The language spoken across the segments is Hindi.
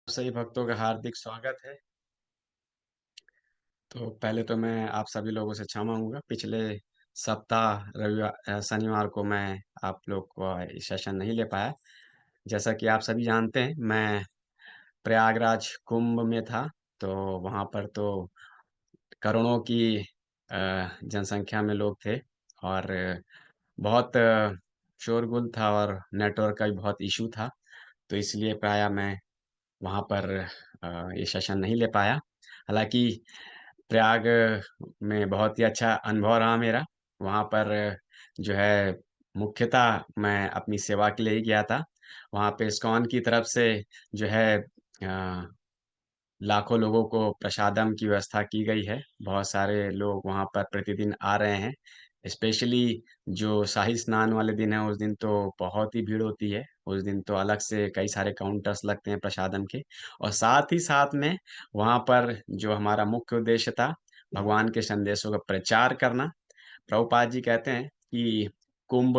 सभी भक्तों का हार्दिक स्वागत है। तो पहले तो मैं आप सभी लोगों से क्षमा माँगूँगा। पिछले सप्ताह शनिवार को मैं आप लोग को सेशन नहीं ले पाया। जैसा कि आप सभी जानते हैं, मैं प्रयागराज कुंभ में था, तो वहाँ पर तो करोड़ों की जनसंख्या में लोग थे और बहुत शोरगुल था और नेटवर्क का भी बहुत इश्यू था। तो इसलिए प्रायः मैं वहाँ पर ये सेशन नहीं ले पाया। हालाँकि प्रयाग में बहुत ही अच्छा अनुभव रहा मेरा। वहाँ पर जो है मुख्यतः मैं अपनी सेवा के लिए ही गया था। वहाँ पे इस्कॉन की तरफ से जो है लाखों लोगों को प्रसादम की व्यवस्था की गई है। बहुत सारे लोग वहाँ पर प्रतिदिन आ रहे हैं। स्पेशली जो शाही स्नान वाले दिन है, उस दिन तो बहुत ही भीड़ होती है। उस दिन तो अलग से कई सारे काउंटर्स लगते हैं प्रसादम के और साथ ही साथ में वहाँ पर जो हमारा मुख्य उद्देश्य था, भगवान के संदेशों का प्रचार करना। प्रभुपाद जी कहते हैं कि कुंभ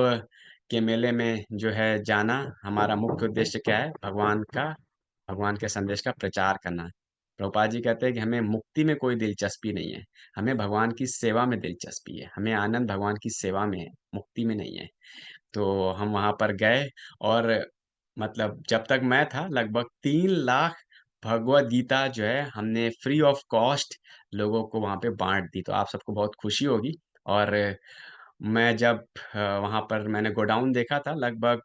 के मेले में जो है जाना, हमारा मुख्य उद्देश्य क्या है? भगवान के संदेश का प्रचार करना। प्रभुपाद जी कहते हैं कि हमें मुक्ति में कोई दिलचस्पी नहीं है, हमें भगवान की सेवा में दिलचस्पी है, हमें आनंद भगवान की सेवा में है, मुक्ति में नहीं है। तो हम वहाँ पर गए और मतलब जब तक मैं था लगभग 3 लाख भगवद गीता जो है हमने फ्री ऑफ कॉस्ट लोगों को वहाँ पे बाँट दी। तो आप सबको बहुत खुशी होगी और मैं जब वहाँ पर मैंने गोडाउन देखा था लगभग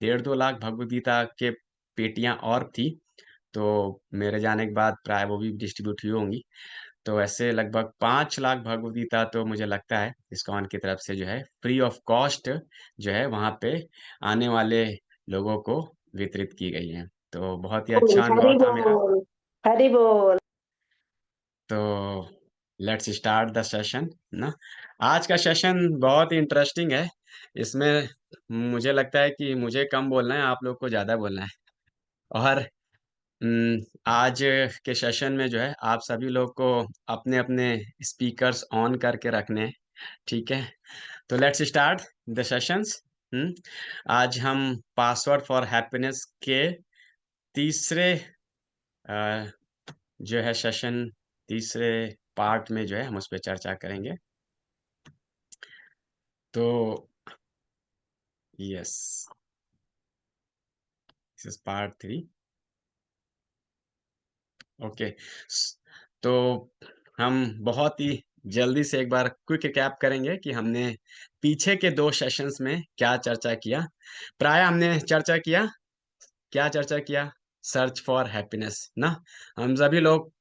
डेढ़ 2 लाख भगवद गीता के पेटियाँ और थी। तो मेरे जाने के बाद प्राय वो भी डिस्ट्रीब्यूट हुई होंगी। तो ऐसे लगभग 5 लाख भगवद गीता तो मुझे लगता है इस्कॉन की तरफ से जो है फ्री ऑफ कॉस्ट जो है वहाँ पे आने वाले लोगों को वितरित की गई हैं। तो बहुत ही बोल, अच्छा अनुभव हरि था मेरा। बोल, हरि बोल। तो लेट्स स्टार्ट द सेशन ना। आज का सेशन बहुत ही इंटरेस्टिंग है। इसमें मुझे लगता है कि मुझे कम बोलना है, आप लोग को ज़्यादा बोलना है और आज के सेशन में जो है आप सभी लोग को अपने-अपने स्पीकर्स ऑन करके रखने हैं, ठीक है? तो लेट्स स्टार्ट द सेशंस। हुँ, आज हम पासवर्ड फॉर हैप्पीनेस के तीसरे अ, जो है सेशन तीसरे पार्ट में जो है हम उस पे चर्चा करेंगे। तो yes, this is part 3। Okay. स तो हम बहुत ही जल्दी से एक बार क्विक रिकैप करेंगे कि हमने पीछे के 2 सेशंस में क्या चर्चा किया। प्रायः हमने चर्चा किया क्या चर्चा किया? सर्च फॉर हैप्पीनेस ना? हम सभी लोग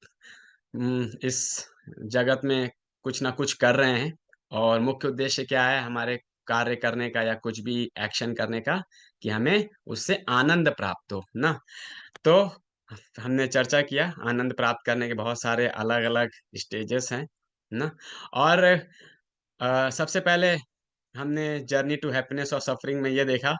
इस जगत में कुछ ना कुछ कर रहे हैं और मुख्य उद्देश्य क्या है हमारे कार्य करने का या कुछ भी एक्शन करने का कि हमें उससे आनंद प्राप्त हो, ना? तो हमने चर्चा किया आनंद प्राप्त करने के बहुत सारे अलग-अलग स्टेजेस हैं, ना? और सबसे पहले हमने जर्नी टू हैप्पीनेस और सफरिंग में ये देखा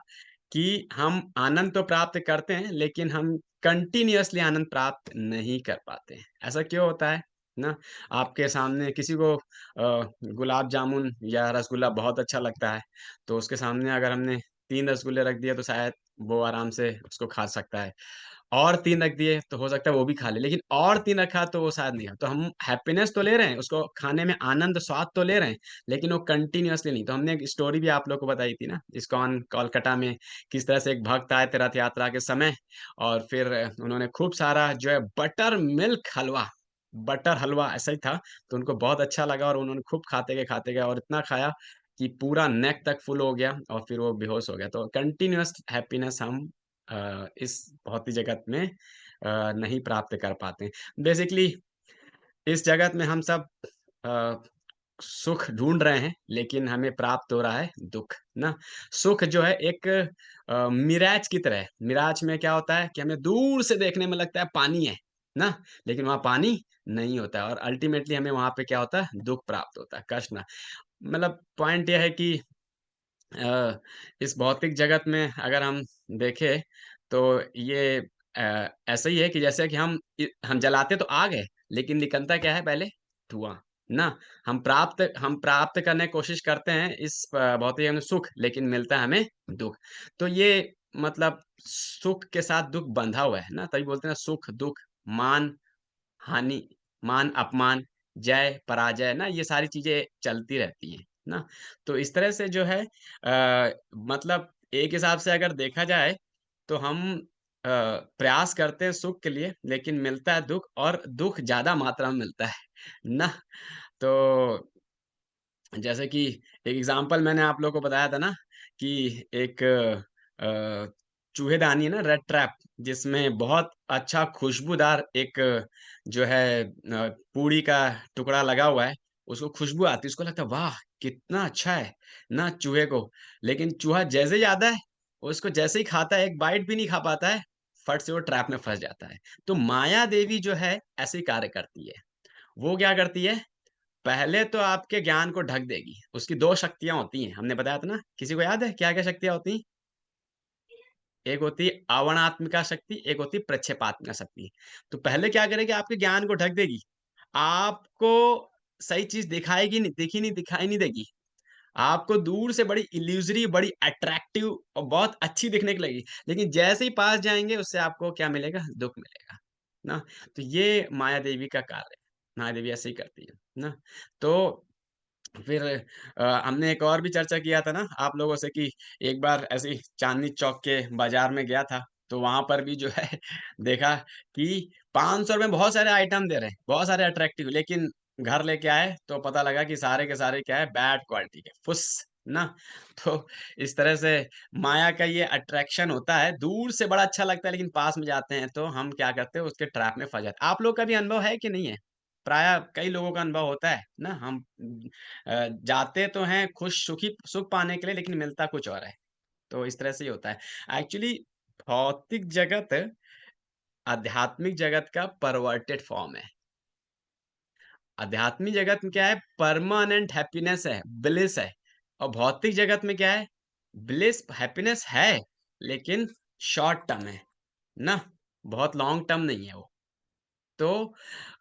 कि हम आनंद तो प्राप्त करते हैं, लेकिन हम कंटीन्यूअसली आनंद प्राप्त नहीं कर पाते हैं। ऐसा क्यों होता है? ना? आपके सामने किसी को गुलाब जामुन या रसगुल्ला बहुत अच्छा लगता है, तो उसके सामने अगर हमने 3 रसगुल्ले रख दिए तो शायद वो आराम से उसको खा सकता है। और 3 रख दिए तो हो सकता है वो भी खा ले, लेकिन और 3 रखा तो वो शायद नहीं खा। तो हम हैप्पीनेस तो ले रहे हैं, उसको खाने में आनंद, स्वाद तो ले रहे हैं, लेकिन वो कंटीन्यूअसली नहीं। तो हमने एक स्टोरी भी आप लोग को बताई थी ना, इस्कॉन कोलकाता में किस तरह से एक भक्त आए थे रथ यात्रा के समय और फिर उन्होंने खूब सारा जो है बटर हलवा ऐसा ही था, तो उनको बहुत अच्छा लगा और उन्होंने खूब खाते गए और इतना खाया कि पूरा नेक तक फुल हो गया और फिर वो बेहोश हो गया। तो कंटीन्यूअस हैप्पीनेस हम इस भौतिक जगत में नहीं प्राप्त कर पाते। बेसिकली इस जगत में हम सब अ, सुख ढूँढ रहे हैं, लेकिन हमें प्राप्त हो रहा है दुःख, ना? सुख जो है एक मिराज की तरह है। मिराज में क्या होता है कि हमें दूर से देखने में लगता है पानी है, ना? लेकिन वहाँ पानी नहीं होता है और अल्टीमेटली हमें वहाँ पे क्या होता है? दुःख प्राप्त होता है, कष्ट ना मतलब पॉइंट ये है कि इस भौतिक जगत में अगर हम देखें तो ये ऐसा ही है कि जैसे कि हम जलाते तो आग है, लेकिन निकलता क्या है पहले? धुआँ, ना? हम प्राप्त करने की कोशिश करते हैं इस भौतिक में सुख, लेकिन मिलता है हमें दुःख। तो ये मतलब सुख के साथ दुःख बंधा हुआ है ना, तभी बोलते हैं ना सुख, दुःख, मान, हानि, मान, अपमान, जय, पराजय ना ये सारी चीज़ें चलती रहती हैं, ना? तो इस तरह से जो है मतलब एक हिसाब से अगर देखा जाए तो हम प्रयास करते हैं सुख के लिए लेकिन मिलता है दुःख और दुःख ज़्यादा मात्रा में मिलता है, ना? तो जैसे कि एक एग्ज़ाम्पल मैंने आप लोगों को बताया था ना कि एक चूहेदानी है ना रेड ट्रैप जिसमें बहुत अच्छा खुशबूदार एक जो है पूड़ी का टुकड़ा लगा हुआ है, उसको खुशबू आती है, उसको लगता है वाह! कितना अच्छा है ना चूहे को। लेकिन चूहा जैसे ही आता है, उसको जैसे ही खाता है, एक बाइट भी नहीं खा पाता है, फट से वो ट्रैप में फँस जाता है। तो माया देवी जो है ऐसे ही कार्य करती है। वो क्या करती है पहले तो आपके ज्ञान को ढक देगी। उसकी 2 शक्तियाँ होती हैं, हमने बताया था ना? किसी को याद है क्या-क्या शक्तियाँ होती हैं? एक होती है आवर्णात्मिका शक्ति, एक होती है प्रक्षेपात्मिका शक्ति। तो पहले क्या करेगी आपके ज्ञान को ढक देगी। आपको सही चीज़ दिखाई नहीं देगी। आपको दूर से बड़ी इल्यूज़री, बड़ी अट्रैक्टिव और बहुत अच्छी दिखने की लगेगी। लेकिन जैसे ही पास जाएँगे उससे आपको क्या मिलेगा? दुःख मिलेगा। ना? तो ये माया देवी का कार्य है। माया देवी ऐसे ही करती है। ना? तो फिर हमने एक और भी चर्चा किया था ना आप लोगों से कि एक बार ऐसे ही चांदनी चौक के बाज़ार में गया था, तो वहाँ पर भी जो है देखा कि ₹500 में बहुत सारे आइटम दे रहे हैं, बहुत सारे अट्रैक्टिव लेकिन घर लेके आए तो पता लगा कि सारे के सारे क्या है बैड क्वालिटी के, फुस ना? तो इस तरह से माया का ये अट्रैक्शन होता है, दूर से बड़ा अच्छा लगता है लेकिन पास में जाते हैं तो हम क्या करते हैं उसके ट्रैप में फँस जाते हैं। आप लोग का भी अनुभव है कि नहीं है? प्रायः कई लोगों का अनुभव होता है ना हम जाते तो हैं सुख पाने के लिए लेकिन मिलता कुछ और है। तो इस तरह से ही होता है। एक्चुअली भौतिक जगत आध्यात्मिक जगत का परवर्टेड फॉर्म है। आध्यात्मिक जगत में क्या है परमानेंट हैप्पीनेस है, ब्लिस है और भौतिक जगत में क्या है ब्लिस हैप्पीनेस है लेकिन शॉर्ट टर्म है ना बहुत लॉन्ग टर्म नहीं है वो। तो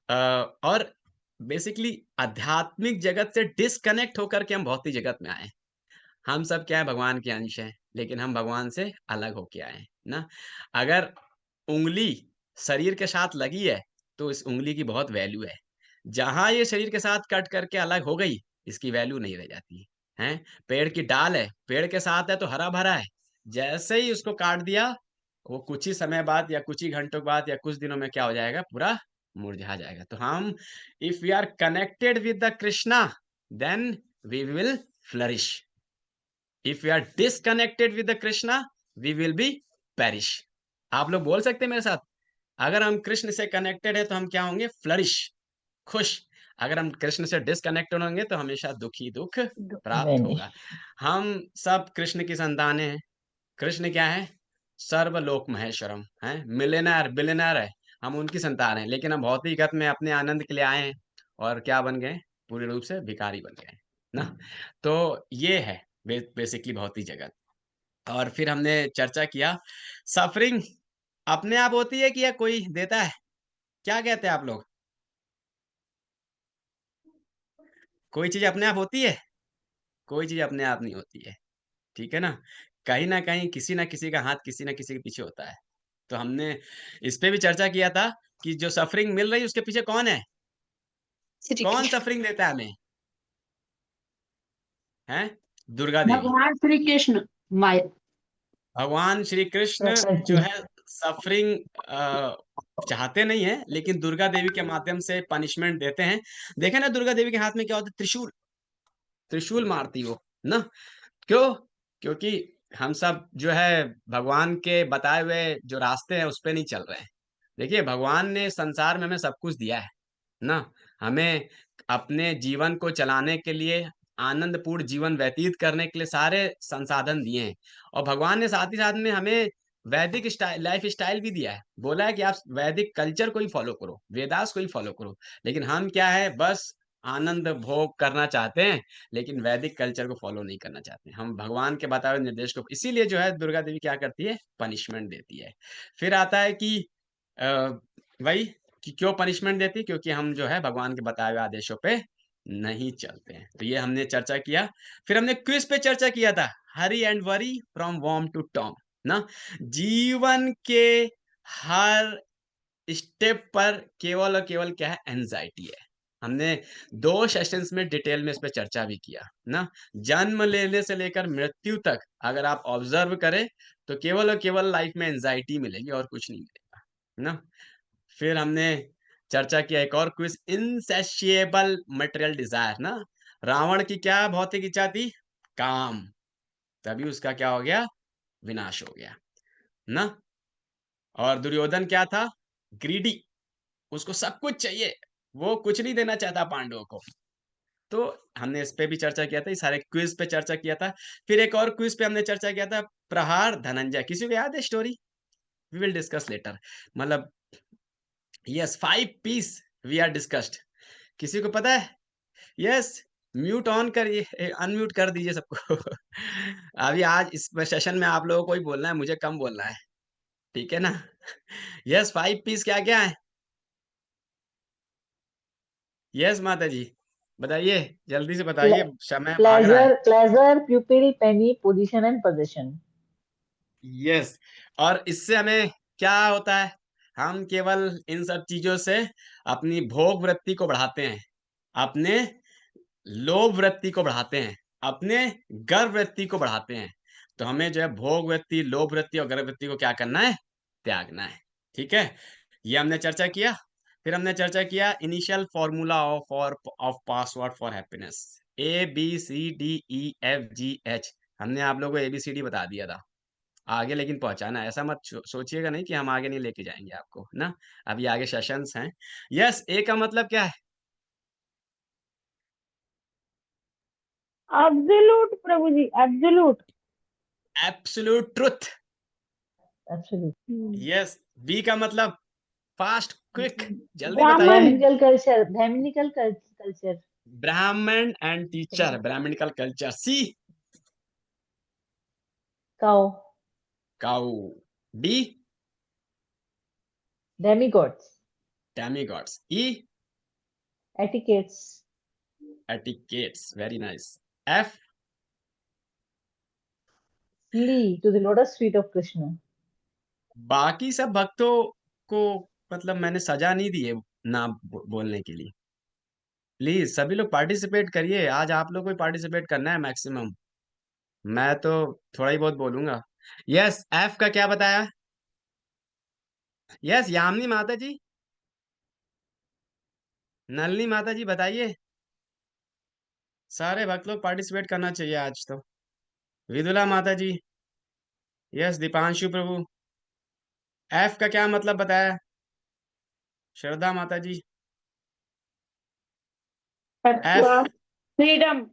अ, और बेसिकली आध्यात्मिक जगत से डिस्कनेक्ट होकर के हम भौतिक जगत में आए हैं। हम सब क्या है भगवान के अंश हैं, लेकिन हम भगवान से अलग होके आए हैं, ना? अगर उँगली शरीर के साथ लगी है, तो इस उँगली की बहुत वैल्यू है। जहाँ ये शरीर के साथ कट करके अलग हो गई, इसकी वैल्यू नहीं रह जाती, हैं? पेड़ की डाल है, पेड़ के साथ है तो हरा-भरा है, जैसे ही उसको काट दिया, वो कुछ ही समय बाद या कुछ ही घंटों बाद या कुछ दिनों में क्या हो जाएगा, पूरा मुरझा जाएगा। तो हम if we are connected with the Krishna, then we will flourish. If we are disconnected with the Krishna we will be perish. आप लोग बोल सकते हैं मेरे साथ अगर हम कृष्ण से कनेक्टेड है तो हम क्या होंगे फ्लरिश खुश। अगर हम कृष्ण से डिस्कनेक्टेड होंगे तो हमेशा दुखी दुख प्राप्त मैंने होगा। हम सब कृष्ण की संतानें हैं। कृष्ण क्या है सर्वलोक महेश्वरम है मिलियनेयर बिलियनर है। हम उनकी संतान हैं लेकिन हम भौतिक जगत में अपने आनंद के लिए आए हैं और क्या बन गए पूरी रूप से भिखारी बन गए ना। तो ये है बेसिकली भौतिक जगत। और फिर हमने चर्चा किया सफरिंग अपने आप होती है कि या कोई देता है? क्या कहते हैं आप लोग? कोई चीज़ अपने आप होती है? कोई चीज़ अपने आप नहीं होती है, ठीक है ना? कहीं न कहीं किसी न किसी का हाथ किसी न किसी के पीछे होता है। तो हमने इस पे भी चर्चा किया था कि जो सफरिंग मिल रही है उसके पीछे कौन है? श्री कौन कृष्ण। सफरिंग देता है हमें? हैं? दुर्गा देवी। भगवान श्री कृष्ण माया भगवान श्री कृष्ण जो प्रकृति। है सफरिंग चाहते नहीं हैं, लेकिन दुर्गा देवी के माध्यम से पनिशमेंट देते हैं। देखें ना दुर्गा देवी के हाथ में क्या होता है? त्रिशूल, त्रिशूल मारती वो, ना? क्यों? क्योंकि हम सब जो है भगवान के बताए हुए जो रास्ते हैं उस पे नहीं चल रहे हैं। देखिए भगवान ने संसार में हमें सब कुछ दिया है, ना? हमें अपने जीवन को चलाने के लिए, आनंदपूर्ण जीवन व्यतीत करने के लिए सारे संसाधन दिए हैं और भगवान ने साथ ही साथ में हमें वैदिक लाइफ स्टाइल भी दिया है। बोला है कि आप वैदिक कल्चर को ही फॉलो करो, वेदास को ही फॉलो करो। लेकिन हम क्या है बस आनंद भोग करना चाहते हैं, लेकिन वैदिक कल्चर को फॉलो नहीं करना चाहते। हम भगवान के बताए हुए निर्देश को इसीलिए जो है दुर्गा देवी क्या करती है? पनिशमेंट देती है। फिर आता है कि अ, वही कि क्यों पनिशमेंट देती है? क्योंकि हम जो है भगवान के बताए हुए आदेशों पे नहीं चलते हैं। तो ये हमने चर्चा किया। फिर हमने क्विज़ पे चर्चा किया था, हरी एंड वरी फ्रॉम वर्म टू टॉम। ना। जीवन के हर स्टेप पर केवल और केवल क्या है, एंजाइटी है। हमने 2 सेशंस में डिटेल में इस पे चर्चा भी किया ना। जन्म लेने से लेकर मृत्यु तक अगर आप ऑब्जर्व करें तो केवल और केवल लाइफ में एंजाइटी मिलेगी और कुछ नहीं मिलेगा ना। फिर हमने चर्चा किया एक और क्विज, इनसैशिएबल मटेरियल डिजायर ना। रावण की क्या भौतिक इच्छा थी, काम, तभी उसका क्या हो गया, विनाश हो गया ना। और दुर्योधन क्या था, ग्रीडी, उसको सब कुछ चाहिए, वो कुछ नहीं देना चाहता पांडवों को। तो हमने इस पे भी चर्चा किया था, इस सारे क्विज पे चर्चा किया था। फिर एक और क्विज पे हमने चर्चा किया था, प्रहार धनंजय, किसी को याद है story, we will discuss later, मतलब yes 5 peace we are discussed, किसी को पता है, यस म्यूट ऑन करिए, अनम्यूट कर दीजिए सबको। अभी आज इस सेशन में आप लोगों को ही बोलना है, मुझे कम बोलना है, ठीक है ना। यस 5 पीस क्या क्या है, यस माता जी बताइए, जल्दी से बताइए, समय भाग रहा है। pleasure, pupil, penny, position and possession. Yes, और इससे हमें क्या होता है, हम केवल इन सब चीजों से अपनी भोग वृत्ति को बढ़ाते हैं, अपने लोभ वृत्ति को बढ़ाते हैं, अपने गर्व वृत्ति को बढ़ाते हैं। तो हमें जो है भोग वृत्ति, लोभ वृत्ति और गर्व वृत्ति को क्या करना है, त्यागना है, ठीक है। ये हमने चर्चा किया। फिर हमने चर्चा किया initial formula of password for happiness, ABCDEFGH, हमने आप लोगों को ABCD बता दिया था। आगे लेकिन पहुंचाना है, ऐसा मत सोचिएगा नहीं कि हम आगे नहीं लेके जाएंगे आपको ना। अभी आगे सेशंस हैं। यस, ए का मतलब क्या है, एब्सोल्यूट प्रभु जी, absolute. Absolute truth. Absolute. Yes, B का मतलब फास्ट, क्विक, जल्दी बताइए। ब्राह्मण। Brahminical culture. Brahminical culture. Brahmin and teacher, Brahminical culture. C, Cow. Cow. D, Demigods. Demigods. E, Etiquettes. Etiquettes, very nice. F, Flee to the lotus feet of Krishna. बाकी सब भक्तों को मतलब मैंने सजा नहीं दी है ना बोलने के लिए। प्लीज सभी लोग पार्टिसिपेट करिए, आज आप लोग को ही पार्टिसिपेट करना है मैक्सिमम, मैं तो थोड़ा ही बहुत बोलूंगा। यस, एफ का क्या बताया, यस यामिनी माता जी, नलिनी माता जी बताइए, सारे भक्त लोग पार्टिसिपेट करना चाहिए आज तो। विदुला माता जी, यस दीपांशु प्रभु, एफ का क्या मतलब बताया, श्रद्धा माता जी। F, freedom.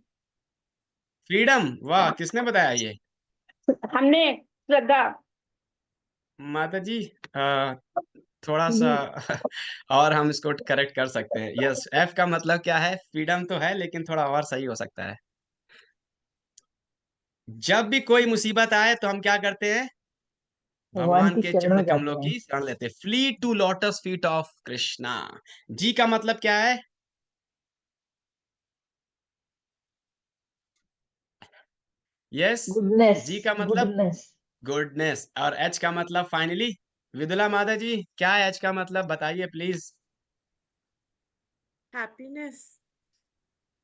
फ्रीडम, वाह किसने बताया ये, हमने। श्रद्धा। माता जी, थोड़ा सा और हम इसको करेक्ट कर सकते हैं। यस, एफ का मतलब क्या है, फ्रीडम तो है लेकिन थोड़ा और सही हो सकता है। जब भी कोई मुसीबत आए तो हम क्या करते हैं, भगवान भगवान की के शरण चरण में कमलों जाते हैं। की शरण लेते, flee to lotus feet of Krishna. G का मतलब क्या है, यस, जी Goodness. का मतलब Goodness. गुडनेस, और एच का मतलब फाइनली, विदुला माता जी क्या है एच का मतलब बताइए please. Happiness.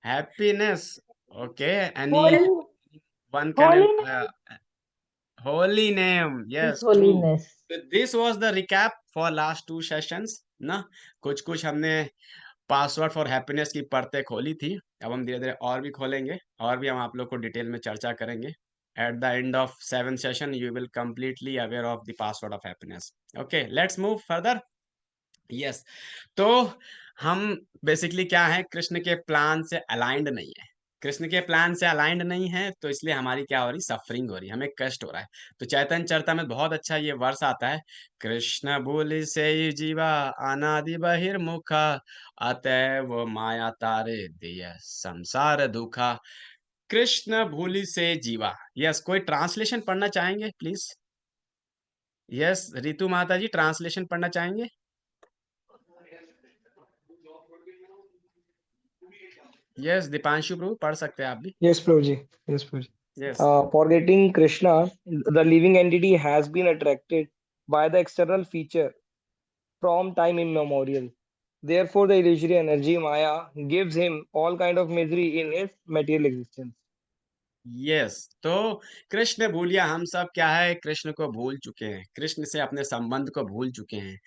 Happiness, okay, any Holi. One can, Holi. Holy name, His yes true. holiness. This was the recap for last 2 sessions ना। कुछ कुछ हमने पासवर्ड फॉर हैप्पीनेस की परतें खोली थी, अब हम धीरे धीरे और भी खोलेंगे, और भी हम आप लोग को डिटेल में चर्चा करेंगे। At the end of 7 session you will completely aware of the password of happiness. Okay, let's move further. Yes, तो हम बेसिकली क्या है, कृष्ण के प्लान से अलाइंड नहीं है, कृष्ण के प्लान से अलाइंड नहीं है, तो इसलिए हमारी क्या हो रही, सफरिंग हो रही है, हमें कष्ट हो रहा है। तो चैतन्य चरिता में बहुत अच्छा ये वर्ष आता है, कृष्ण भूलि से जीवा अनादि बहिर्मुखा, अतएव माया तारे दिय संसार दुखा। कृष्ण भूलि से जीवा, यस कोई ट्रांसलेशन पढ़ना चाहेंगे प्लीज, यस रितु माता जी ट्रांसलेशन पढ़ना चाहेंगे, यस दीपांशु प्रभु पढ़ सकते हैं आप भी। Yes Prabhu ji, yes Prabhu ji. Yes. Forgetting Krishna, the living entity has been attracted by the external feature from time immemorial. Therefore, the illusory energy Maya gives him all kind of misery in his material existence. Yes, तो कृष्ण भूलिया, हम सब क्या है, कृष्ण को भूल चुके हैं, कृष्ण से अपने संबंध को भूल चुके हैं।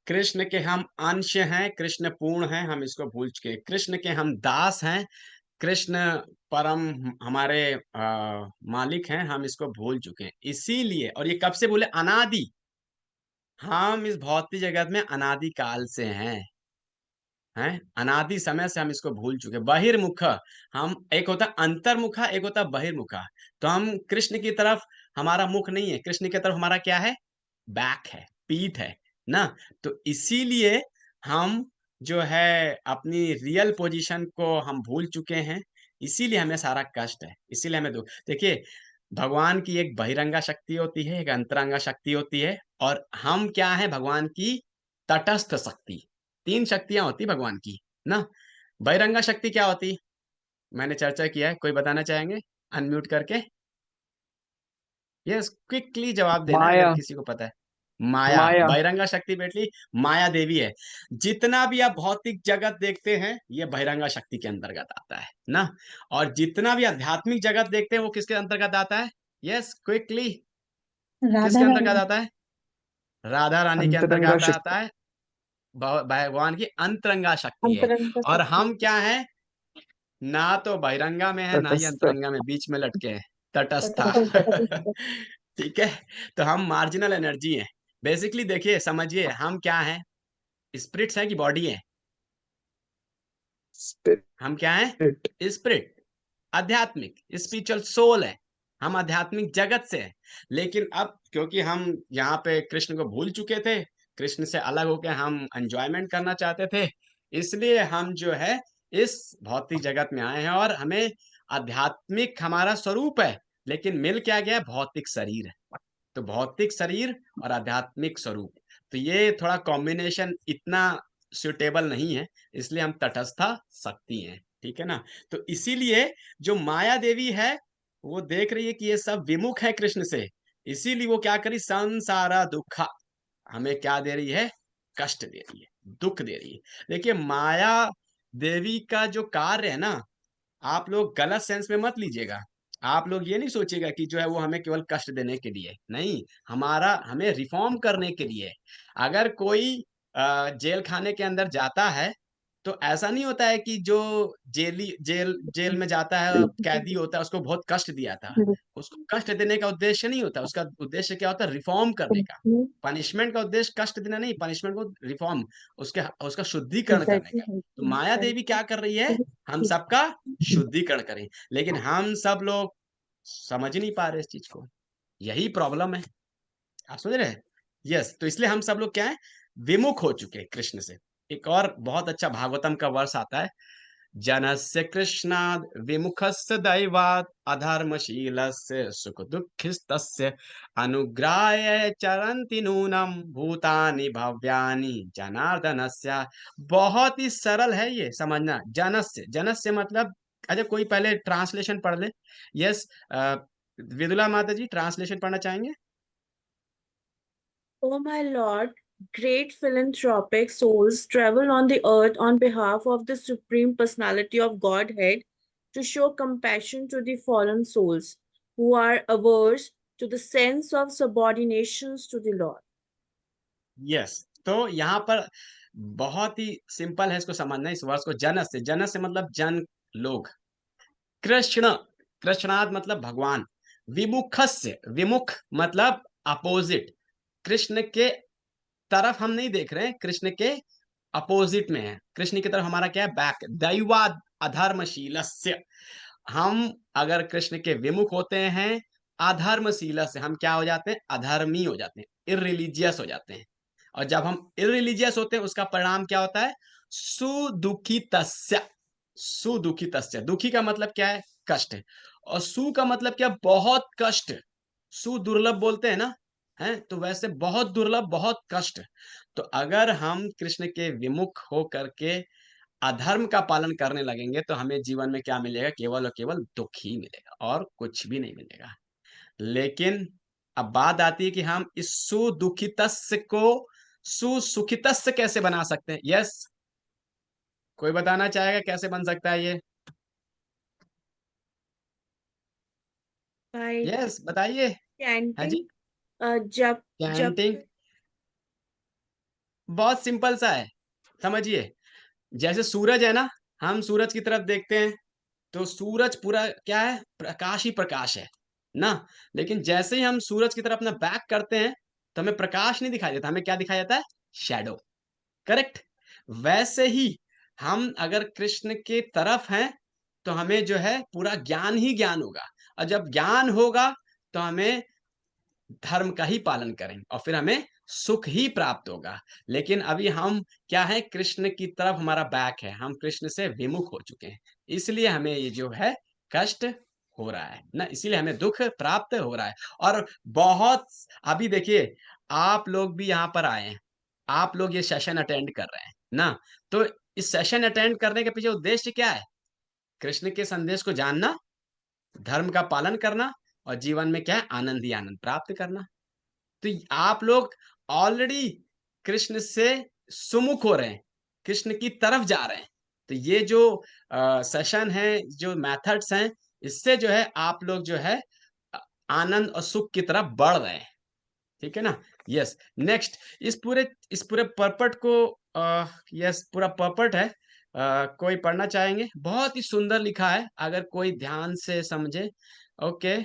कृष्ण के हम अंश हैं, कृष्ण पूर्ण हैं, हम इसको भूल चुके हैं। कृष्ण के हम दास हैं, कृष्ण परम हमारे मालिक हैं, हम इसको भूल चुके हैं। इसीलिए, और ये कब से भूले, अनादि, हम इस भौतिक जगत में अनादि काल से हैं, अनादि समय से हम इसको भूल चुके। बहिर्मुख, हम, एक होता अंतर्मुखा, एक होता बहिर्मुखा। तो हम कृष्ण की तरफ, हमारा मुख नहीं है, कृष्ण की तरफ हमारा क्या है, बैक है, पीठ है ना। तो इसीलिए हम जो है अपनी रियल पोजीशन को हम भूल चुके हैं, इसीलिए हमें सारा कष्ट है, इसीलिए हमें दुख। देखिए, भगवान की एक बहिरंगा शक्ति होती है, एक अंतरंगा शक्ति होती है, और हम क्या है, भगवान की तटस्थ शक्ति। तीन शक्तियां होती भगवान की ना। बहिरंगा शक्ति क्या होती, मैंने चर्चा किया है, कोई बताना चाहेंगे अनम्यूट करके? यस, क्विकली जवाब देना है अगर माया, किसी को पता है। माया, माया, बहिरंगा शक्ति बेटी माया देवी है। जितना भी आप भौतिक जगत देखते हैं, ये बहिरंगा शक्ति के अंतर्गत आता है ना। और जितना भी आध्यात्मिक जगत देखते हैं, वो किसके अंतर्गत आता है? यस, क्विकली, राधा किसके अंतर्गत रानी। आता है? राधा रानी के अंतरंगा अंतर्गत शक्ति, आता है, भगवान की अंतरंगा शक्ति है। अंतरंग और शक्ति। हम क्या है, ना तो बहिरंगा में है, ना ही तटस्थ, अंतरंगा में, बीच में लटके हैं, तटस्था। तटस्थ। ठीक है, तो हम मार्जिनल एनर्जी हैं बेसिकली। देखिए, समझिए, हम क्या हैं, स्पिरिट्स हैं कि बॉडी है? हम क्या स्पिरिट, हैं? स्पिरिट, आध्यात्मिक, स्पिरिचुअल सोल है। हम आध्यात्मिक जगत से हैं। लेकिन अब क्योंकि हम यहाँ पे कृष्ण को भूल चुके थे, कृष्ण से अलग होकर हम एंजॉयमेंट करना चाहते थे, इसलिए हम जो है इस भौतिक जगत में आए हैं, और हमें आध्यात्मिक हमारा स्वरूप है, लेकिन मिल क्या गया है, भौतिक शरीर है। तो भौतिक शरीर और आध्यात्मिक स्वरूप, तो ये थोड़ा कॉम्बिनेशन इतना सुटेबल नहीं है, इसलिए हम तटस्था शक्ति हैं, ठीक है ना। तो इसीलिए जो माया देवी है, वो देख रही है कि ये सब विमुख है कृष्ण से, इसीलिए वो क्या करी, संसारा दुखा, हमें क्या दे रही है, कष्ट दे रही है, दुख दे रही है। देखिए, माया देवी का जो कार्य है ना, आप लोग गलत सेंस में मत लीजिएगा। आप लोग ये नहीं सोचिएगा कि जो है वो हमें केवल कष्ट देने के लिए नहीं, हमारा, हमें रिफॉर्म करने के लिए। अगर कोई जेल खाने के अंदर जाता है, तो ऐसा नहीं होता है कि जो जेल जेल में जाता है, कैदी होता है, उसको बहुत कष्ट दिया था। उसको कष्ट देने का उद्देश्य नहीं होता, उसका उद्देश्य क्या होता है, रिफॉर्म करने का। पनिशमेंट का उद्देश्य कष्ट देना नहीं, पनिशमेंट को रिफॉर्म, उसके उसका शुद्धिकरण करने का। तो माया देवी क्या कर रही है, हम सबका शुद्धिकरण करें, लेकिन हम सब लोग समझ नहीं पा रहे इस चीज को, यही प्रॉब्लम है। आप समझ रहे हैं? यस, तो इसलिए हम सब लोग क्या है, विमुख हो चुके हैं कृष्ण से। एक और बहुत अच्छा भागवतम का वर्ष आता है, जनस्य कृष्णाद विमुखस्य दैवाद अधर्मशीलस्य सुख दुःखिस्तस्य अनुग्राय चरन्ति नूनम भूतानि भव्यानि जनार्दनस्य। बहुत ही सरल है ये समझना। जनस्य, जनस्य मतलब, अच्छा कोई पहले ट्रांसलेशन पढ़ ले। यस, विदुला माता जी ट्रांसलेशन पढ़ना चाहेंगे? O my Lord, great philanthropic souls travel on the earth on behalf of the Supreme Personality of Godhead to show compassion to the fallen souls who are averse to the sense of subordinations to the Lord. Yes, तो यहाँ पर बहुत ही सिंपल है इसको समझना, इस वर्ष को। जनस्य, जनस्य मतलब जन, लोग। कृष्ण, कृष्णाद मतलब भगवान। विमुखस्य, विमुख मतलब अपोजिट, कृष्ण के तरफ हम नहीं देख रहे हैं, कृष्ण के अपोजिट में है, कृष्ण की तरफ हमारा क्या है, बैक। दैवाद अधर्मशीलस्य, हम अगर कृष्ण के विमुख होते हैं, अधर्मशील से हम क्या हो जाते हैं, अधर्मी हो जाते हैं, इररिलीजियस हो जाते हैं। और जब हम इररिलीजियस होते हैं, उसका परिणाम क्या होता है, सुदुखितस्य। सुदुखितस्य, दुखी का मतलब क्या है, कष्ट। और सु का मतलब क्या, बहुत कष्ट। सुदुर्लभ बोलते हैं ना, हैं, तो वैसे बहुत दुर्लभ, बहुत कष्ट। तो अगर हम कृष्ण के विमुख हो करके अधर्म का पालन करने लगेंगे तो हमें जीवन में क्या मिलेगा? केवल और केवल दुख ही मिलेगा और कुछ भी नहीं मिलेगा। लेकिन अब बात आती है कि हम इस सुदुखितस्य को सुसुखितस्य कैसे बना सकते हैं? यस, कोई बताना चाहेगा कैसे बन सकता है ये? By यस, बताइए। हाँ जी, chanting जप जप चैंटिंग बहुत सिंपल सा है, समझिए। जैसे सूरज है ना, हम सूरज की तरफ देखते हैं तो सूरज पूरा क्या है? प्रकाश ही प्रकाश है ना। लेकिन जैसे ही हम सूरज की तरफ अपना बैक करते हैं तो हमें प्रकाश नहीं दिखाई देता, हमें क्या दिखाई देता है? शैडो। करेक्ट। वैसे ही हम अगर कृष्ण की तरफ हैं तो हमें जो है पूरा ज्ञान ही ज्ञान होगा, और जब ज्ञान होगा तो हमें धर्म का ही पालन करेंगे और फिर हमें सुख ही प्राप्त होगा। लेकिन अभी हम क्या है? कृष्ण की तरफ हमारा बैक है, हम कृष्ण से विमुख हो चुके हैं, इसलिए हमें ये जो है कष्ट हो रहा है ना, इसीलिए हमें दुख प्राप्त हो रहा है। और बहुत अभी देखिए, आप लोग भी यहाँ पर आए हैं, आप लोग ये सेशन अटेंड कर रहे हैं ना, तो इस सेशन अटेंड करने के पीछे उद्देश्य क्या है? कृष्ण के संदेश को जानना, धर्म का पालन करना और जीवन में क्या है? आनंद ही आनंद प्राप्त करना। तो आप लोग ऑलरेडी कृष्ण से सुमुख हो रहे हैं, कृष्ण की तरफ जा रहे हैं। तो ये जो सेशन है, जो मेथड्स हैं, इससे जो है आप लोग जो है अ, आनंद और सुख की तरफ बढ़ रहे हैं। ठीक है ना? यस। नेक्स्ट, इस पूरे पर्पट को यस, पूरा पर्पट है। कोई पढ़ना चाहेंगे? बहुत ही सुंदर लिखा है, अगर कोई ध्यान से समझे। ओके,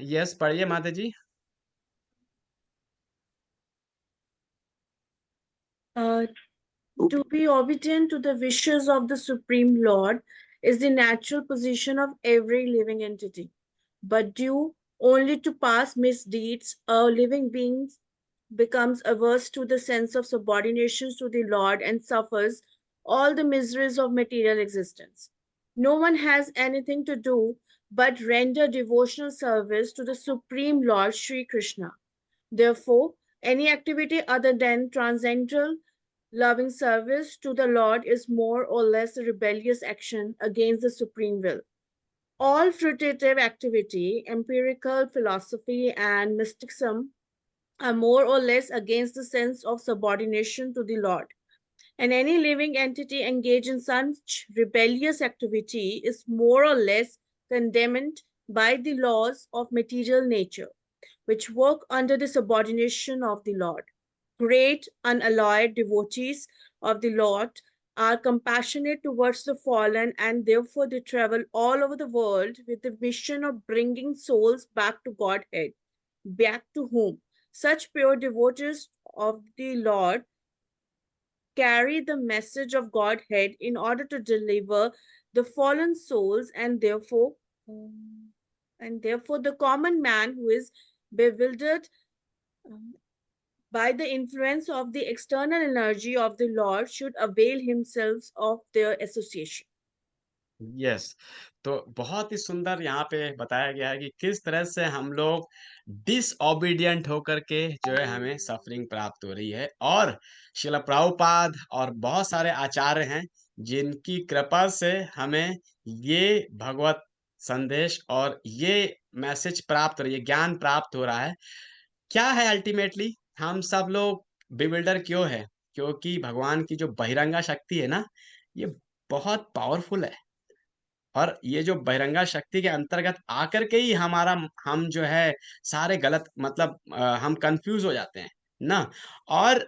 यस, पढ़िए माता जी। uh, to be obedient to the wishes of the Supreme Lord is the natural position of every living entity. But due only to past misdeeds, a living being becomes averse to the sense of subordination to the Lord and suffers all the miseries of material existence. No one has anything to do but render devotional service to the Supreme Lord Sri Krishna. Therefore, any activity other than transcendental loving service to the Lord is more or less a rebellious action against the supreme will. All fruitative activity, empirical philosophy, and mysticism are more or less against the sense of subordination to the Lord. And any living entity engaged in such rebellious activity is more or less condemned by the laws of material nature, which work under the subordination of the Lord. Great, unalloyed devotees of the Lord are compassionate towards the fallen, and therefore they travel all over the world with the mission of bringing souls back to Godhead, back to whom such pure devotees of the Lord carry the message of Godhead in order to deliver the fallen souls, and therefore the common man who is bewildered um, by the influence of the external energy of the Lord should avail himself of their association. Yes. तो बहुत ही सुंदर यहाँ पे बताया गया है कि किस तरह से हम लोग डिसओबीडिएंट होकर के जो है हमें सफरिंग प्राप्त हो रही है, और शिला प्रभुपाद और बहुत सारे आचार्य हैं जिनकी कृपा से हमें ये भगवत संदेश और ये मैसेज प्राप्त हो रही है, ज्ञान प्राप्त हो रहा है। क्या है अल्टीमेटली? हम सब लोग बिविल्डर क्यों है? क्योंकि भगवान की जो बहिरंगा शक्ति है ना, ये बहुत पावरफुल है, और ये जो बहिरंगा शक्ति के अंतर्गत आकर के ही हम जो है सारे गलत मतलब हम कंफ्यूज हो जाते हैं ना। और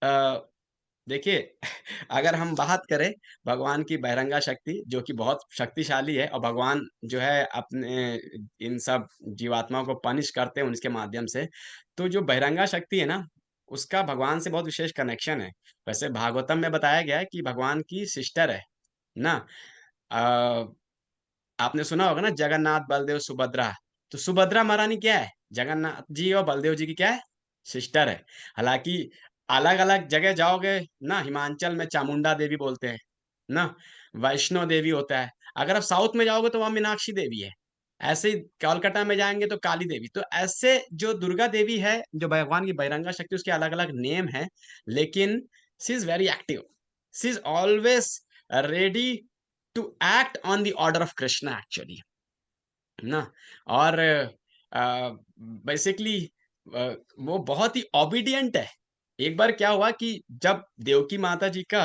अ, देखिए अगर हम बात करें भगवान की बहिरंगा शक्ति जो कि बहुत शक्तिशाली है, और भगवान जो है अपने इन सब जीवात्माओं को पनिश करते हैं उनके माध्यम से, तो जो बहिरंगा शक्ति है ना, उसका भगवान से बहुत विशेष कनेक्शन है। वैसे भागवतम में बताया गया है कि भगवान की सिस्टर है ना। अ, आपने सुना होगा ना, जगन्नाथ बलदेव सुभद्रा। तो सुभद्रा महारानी क्या है? जगन्नाथ जी और बलदेव जी की क्या है? सिस्टर है। हालांकि अलग अलग जगह जाओगे ना, हिमाचल में चामुंडा देवी बोलते हैं ना, वैष्णो देवी होता है। अगर आप साउथ में जाओगे तो वहां मीनाक्षी देवी है। ऐसे ही कोलकाता में जाएंगे तो काली देवी। तो ऐसे जो दुर्गा देवी है, जो भगवान की बहिरंगा शक्ति, उसके अलग अलग नेम है, लेकिन she is very active. She is always ready to act on the order of Krishna actually ना। और बेसिकली वो बहुत ही ओबीडियंट है। एक बार क्या हुआ कि जब देवकी माता जी का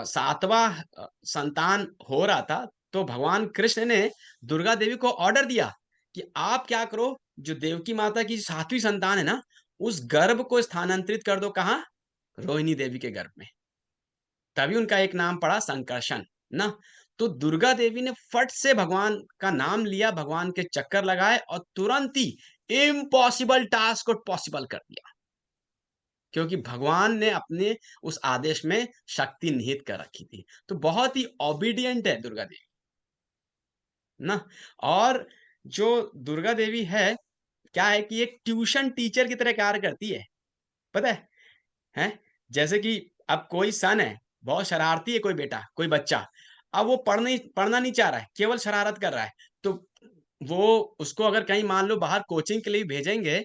7वां संतान हो रहा था, तो भगवान कृष्ण ने दुर्गा देवी को ऑर्डर दिया कि आप क्या करो, जो देवकी माता की 7वीं संतान है ना, उस गर्भ को स्थानांतरित कर दो। कहाँ? रोहिणी देवी के गर्भ में। तभी उनका एक नाम पड़ा संकर्षण ना। तो दुर्गा देवी ने फट से भगवान का नाम लिया, भगवान के चक्कर लगाए और तुरंत ही इम्पॉसिबल टास्क को पॉसिबल कर दिया, क्योंकि भगवान ने अपने उस आदेश में शक्ति निहित कर रखी थी। तो बहुत ही ओबीडियंट है दुर्गा देवी ना। और जो दुर्गा देवी है, क्या है कि एक ट्यूशन टीचर की तरह कार्य करती है, पता है? हैं? जैसे कि अब कोई सन है, बहुत शरारती है कोई बेटा, कोई बच्चा, अब वो पढ़ना नहीं चाह रहा है, केवल शरारत कर रहा है, तो वो उसको अगर कहीं मान लो बाहर कोचिंग के लिए भेजेंगे,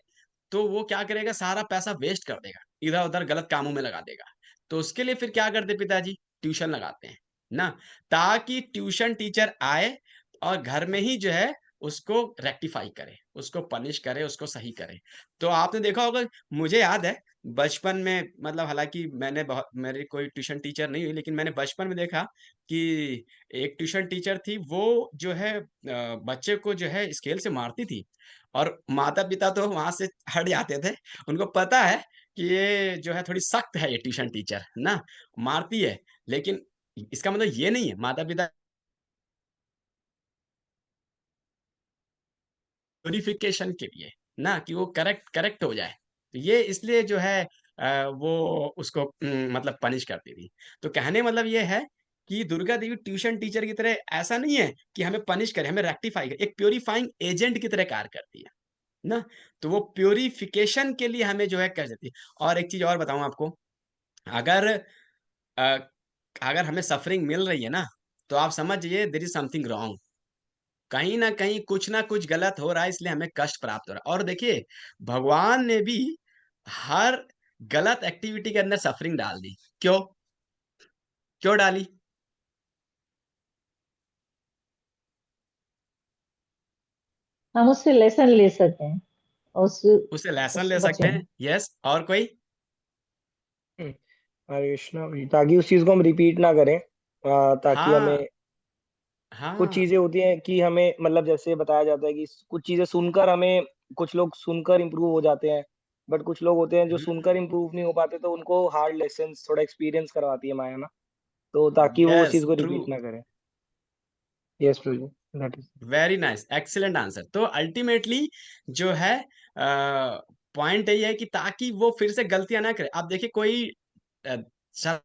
तो वो क्या करेगा, सारा पैसा वेस्ट कर देगा, इधर-उधर गलत कामों में लगा देगा। तो उसके लिए फिर क्या करते पिताजी? ट्यूशन लगाते हैं ना, ताकि ट्यूशन टीचर आए और घर में ही जो है उसको रेक्टिफाई करे, उसको पनिश करे, उसको सही करे। तो आपने देखा होगा, मुझे याद है बचपन में, मतलब हालाँकि मैंने बहुत मेरी कोई ट्यूशन टीचर नहीं हुई, लेकिन मैंने बचपन में देखा कि एक ट्यूशन टीचर थी, वो जो है बच्चे को जो है स्केल से मारती थी, और माता-पिता तो वहाँ से हट जाते थे। उनको पता है कि ये जो है थोड़ी सख्त है ये ट्यूशन टीचर, ना, मारती है, लेकिन इसका मतलब ये नहीं है माता-पिता प्यूरिफिकेशन के लिए ना, कि वो करेक्ट करेक्ट हो जाए। तो ये इसलिए जो है वो उसको मतलब पनिश करती थी। तो कहने मतलब ये है कि दुर्गा देवी ट्यूशन टीचर की तरह ऐसा नहीं है कि हमें पनिश करे, हमें रेक्टिफाई करे, एक प्यूरिफाइंग एजेंट की तरह कार्य करती है ना। तो वो प्यूरिफिकेशन के लिए हमें जो है कर देती है। और एक चीज़ और बताऊँ आपको, अगर अ, अगर हमें सफरिंग मिल रही है ना, तो आप समझिए देयर इज़ समथिंग रॉन्ग। कहीं न कहीं कुछ न कुछ गलत हो रहा है, इसलिए हमें कष्ट प्राप्त हो रहा है। और देखिए, भगवान ने भी हर गलत एक्टिविटी के अंदर सफरिंग डाल दी। क्यों? क्यों डाली? हम उससे लेसन ले सकते हैं, और उससे लेसन उससे ले सकते हैं। बचेंगे। यस, और कोई? हरे कृष्णा भाई, ताकि उस चीज को हम रिपीट ना करें, ताकि हाँ, हमें कुछ हाँ। चीजें होती हैं कि हमें, मतलब जैसे बताया जाता है कि कुछ चीजें सुनकर हमें, कुछ लोग सुनकर इम्प्रूव हो जाते हैं, बट कुछ लोग होते हैं जो सुनकर हुँ, इम्प्रूव नहीं हो पाते, तो उनको हार्ड लेसन्स थोड़ा एक्सपीरियंस करवाती है माया ना, तो ताकि वो उस यस, चीज को ट्रू। रिपीट ना करें। Yes Prabhu, that is. Very nice, excellent answer. तो अल्टीमेटली जो है पॉइंट यही है कि ताकि वो फिर से गलतियाँ ना करे। आप देखिए, कोई अ, श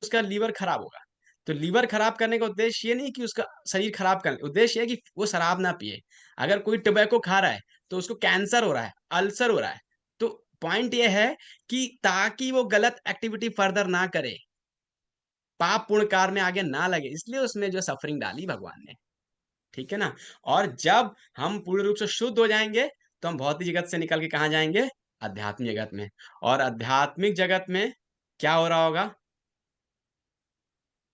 उसका लीवर खराब होगा, तो लीवर खराब करने का उद्देश्य ये नहीं कि उसका शरीर खराब करना, उद्देश्य ये है कि वो शराब ना पिए। अगर कोई टोबैको खा रहा है, तो उसको कैंसर हो रहा है, अल्सर हो रहा है। तो पॉइंट ये है कि ताकि वो गलत एक्टिविटी फर्दर ना करे, पाप पुण्य कार्य में आगे ना लगे, इसलिए उसमें जो सफरिंग डाली भगवान ने। ठीक है ना? और जब हम पूर्ण रूप से शुद्ध हो जाएँगे, तो हम भौतिक जगत से निकल के कहाँ जाएँगे? आध्यात्मिक जगत में। और आध्यात्मिक जगत में क्या हो रहा होगा?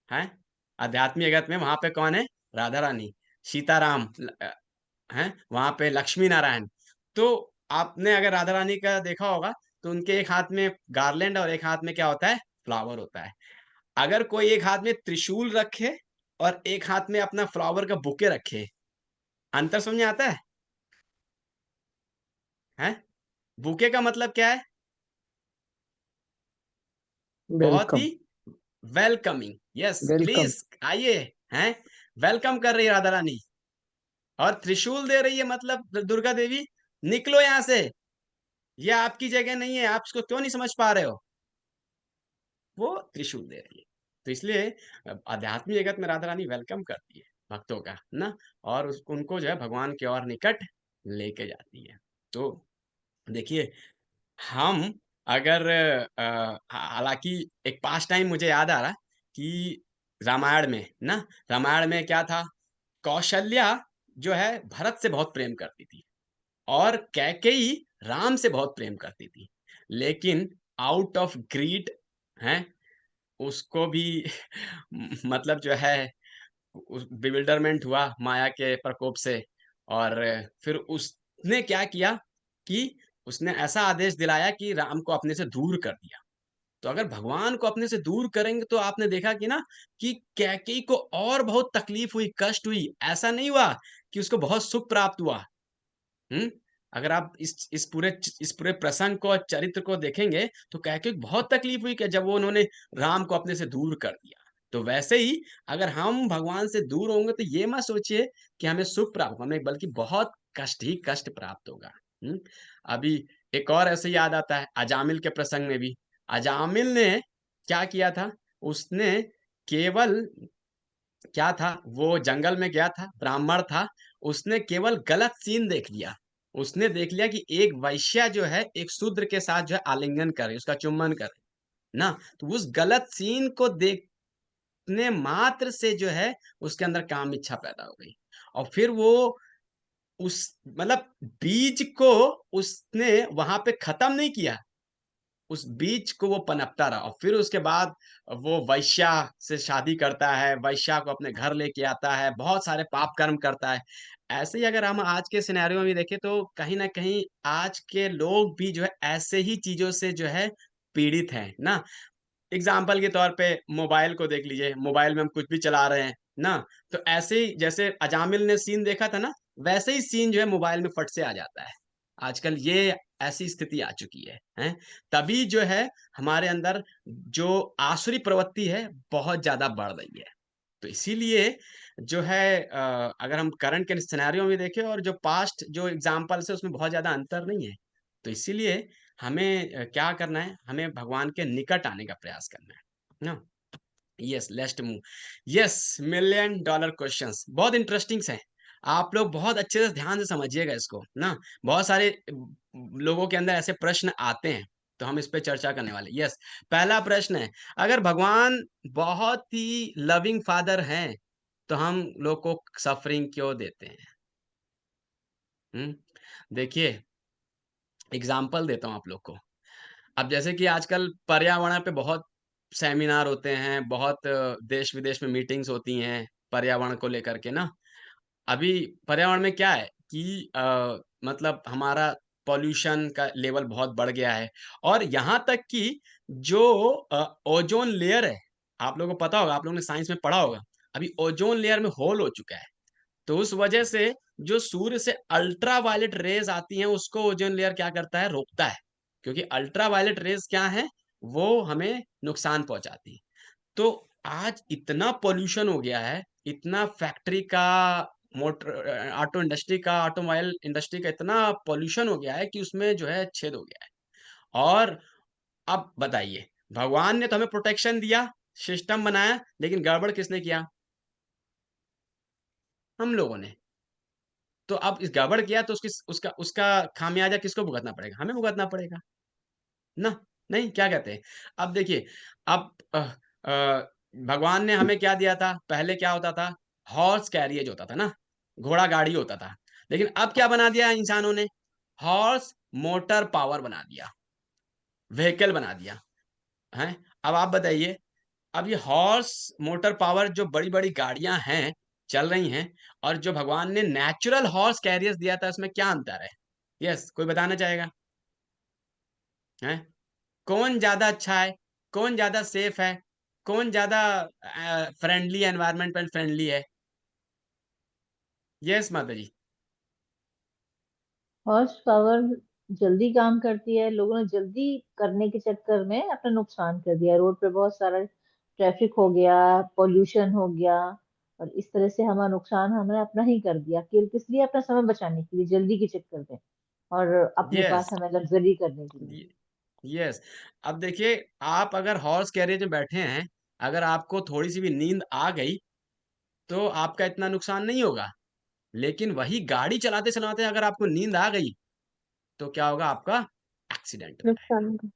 हैं? आध्यात्मिक जगत में वहाँ पे कौन है? राधा रानी, सीताराम हैं? वहाँ पे लक्ष्मी नारायण। तो आपने अगर राधा रानी का देखा होगा, तो उनके एक हाथ में गार्लैंड और एक हाथ में क्या होता है? फ्लावर होता है। अगर कोई एक हाथ में त्रिशूल रखे और एक हाथ में अपना फ्लावर का बुके रखे, अंतर समझ में आता है? हैं? बुके का मतलब क्या है? बहुत ही welcome. Welcoming. Yes, welcome. Please आइए। हैं? वेलकम कर रही है राधा रानी। और त्रिशूल दे रही है, मतलब दुर्गा देवी, निकलो यहाँ से, ये आपकी जगह नहीं है, आप इसको क्यों नहीं समझ पा रहे हो? वो त्रिशूल दे रही है। तो इसलिए आध्यात्मिक जगत में राधा रानी वेलकम करती है भक्तों का ना, और उनको जो है भगवान के और निकट लेके जाती है। तो देखिए, हम अगर हालाँकि एक पास्ट टाइम मुझे याद आ रहा है कि रामायण में ना, रामायण में क्या था, कौशल्या जो है भरत से बहुत प्रेम करती थी, और कैकेयी राम से बहुत प्रेम करती थी। लेकिन आउट ऑफ ग्रीड हैं, उसको भी मतलब जो है बिविल्डरमेंट हुआ माया के प्रकोप से। और फिर उसने क्या किया कि उसने ऐसा आदेश दिलाया कि राम को अपने से दूर कर दिया। तो अगर भगवान को अपने से दूर करेंगे तो आपने देखा कि ना कि कैकेयी को और बहुत तकलीफ हुई, कष्ट हुई। ऐसा नहीं हुआ कि उसको बहुत सुख प्राप्त हुआ। हुँ? अगर आप इस पूरे प्रसंग को, चरित्र को देखेंगे तो कैकेयी को बहुत तकलीफ हुई कि जब वो उन्होंने राम को अपने से दूर कर दिया। तो वैसे ही अगर हम भगवान से दूर होंगे तो ये मत सोचिए कि हमें सुख प्राप्त, हमें बल्कि बहुत कष्ट ही कष्ट प्राप्त होगा। हुँ? अभी एक और ऐसे याद आता है अजामिल के प्रसंग में भी। अजामिल ने क्या किया था? उसने केवल क्या था, वो जंगल में गया था, ब्राह्मण था, उसने केवल गलत सीन देख लिया। उसने देख लिया कि एक वैश्या जो है, एक शूद्र के साथ जो है आलिंगन कर रही है, उसका चुंबन कर रही है, ना? तो उस गलत सीन को देखने मात्र से जो है, उसके अंदर काम इच्छा पैदा हो गई। और फिर वो उस मतलब बीज को उसने वहाँ पे खत्म नहीं किया, उस बीज को वो पनपता रहा और फिर उसके बाद वो वैश्या से शादी करता है, वैश्या को अपने घर लेके आता है, बहुत सारे पाप कर्म करता है। ऐसे ही अगर हम आज के सिनेरियो में भी देखें तो कहीं न कहीं आज के लोग भी जो है ऐसे ही चीज़ों से जो है पीड़ित हैं, ना? एग्ज़ाम्पल के तौर पे मोबाइल को देख लीजिए, मोबाइल में हम कुछ भी चला रहे हैं, ना? तो ऐसे ही जैसे अजामिल ने सीन देखा था ना, वैसे ही सीन जो है मोबाइल में फट से आ जाता है। आजकल ये ऐसी स्थिति आ चुकी है, हैं? तभी जो है हमारे अंदर जो आसुरी प्रवृत्ति है, बहुत ज़्यादा बढ़ रही है। तो इसीलिए जो है अगर हम करंट के सिनेरियो में देखें और जो पास्ट जो एग्ज़ाम्पल्स है उसमें बहुत ज़्यादा अंतर नहीं है। तो इसीलिए हमें क्या करना है, हमें भगवान के निकट आने का प्रयास करना है। ना? Yes, let's move. Yes, million dollar questions बहुत इंटरेस्टिंग हैं। आप लोग बहुत अच्छे से ध्यान से समझिएगा इसको, ना? बहुत सारे लोगों के अंदर ऐसे प्रश्न आते हैं, तो हम इस पे चर्चा करने वाले हैं। यस, पहला प्रश्न है, अगर भगवान बहुत ही लविंग फादर हैं, तो हम लोग को सफरिंग क्यों देते हैं? हुँ? देखिए, एग्ज़ाम्पल देता हूँ आप लोग को। अब जैसे कि आजकल पर्यावरण पे बहुत सेमिनार होते हैं, बहुत देश-विदेश में मीटिंग्स होती हैं, पर्यावरण को लेकर के ना। अभी पर्यावरण में क्या है कि मतलब हमारा पॉल्यूशन का लेवल बहुत बढ़ गया है और यहाँ तक कि जो ओज़ोन लेयर है, आप लोगों को पता होगा, आप लोगों ने साइंस में पढ़ा होगा, अभी ओज़ोन लेयर में होल हो चुका है। तो उस वजह से जो सूर्य से अल्ट्रा वायलेट रेज़ आती हैं, उसको ओज़ोन लेयर क्या करता है, रोकता है। क्योंकि अल्ट्रा वायलेट रेज़ क्या हैं, वो हमें नुकसान पहुँचाती हैं। तो आज इतना पॉल्यूशन हो गया है, इतना फैक्ट्री का, ऑटो इंडस्ट्री का, ऑटोमोबाइल इंडस्ट्री का इतना पॉल्यूशन हो गया है कि उसमें जो है छेद हो गया है। और अब बताइए, भगवान ने तो हमें प्रोटेक्शन दिया, सिस्टम बनाया, लेकिन गड़बड़ किसने किया? हम लोगों ने। तो अब इस गड़बड़ किया तो उसकी उसका उसका खामियाजा किसको भुगतना पड़ेगा? हमें भुगतना पड़ेगा, ना? नहीं, क्या कहते हैं? अब देखिए, अब भगवान ने हमें क्या दिया था? पहले क्या होता था? हॉर्स कैरियज होता था ना? घोड़ा गाड़ी होता था। लेकिन अब क्या बना दिया है इंसानों ने? हॉर्स मोटर पावर बना दिया, व्हीकल बना दिया, हैं? अब आप बताइए, अब ये हॉर्स मोटर पावर जो बड़ी-बड़ी गाड़ियाँ हैं, चल रही हैं और जो भगवान ने नेचुरल हॉर्स कैरियर्स दिया था, उसमें क्या अंतर है? यस, कोई बताना चाहेगा? हैं? कौन ज़्यादा अच्छा है? कौन ज़्यादा सेफ है? कौन ज़्यादा फ्रेंडली एनवायरनमेंटल फ्रेंडली है? यस माता जी। हॉर्स पावर जल्दी काम करती है, लोगों ने जल्दी करने के चक्कर में अपना नुकसान कर दिया। रोड पे बहुत सारा ट्रैफिक हो गया, पॉल्यूशन हो गया, और इस तरह से हमारा नुकसान हमने अपना ही कर दिया, किस लिए? अपना समय बचाने के लिए, जल्दी के चक्कर में, और अपने पास यस, हमें लग्जरी करने के लिए। य यस। अब देखिए, आप अगर हॉर्स कैरियज में बैठे हैं, अगर आपको थोड़ी-सी भी नींद आ गई, तो आपका इतना नुकसान नहीं होगा। लेकिन वही गाड़ी चलाते-चलाते अगर आपको नींद आ गई, तो क्या होगा? आपका एक्सीडेंट हो जाएगा। नुकसान का।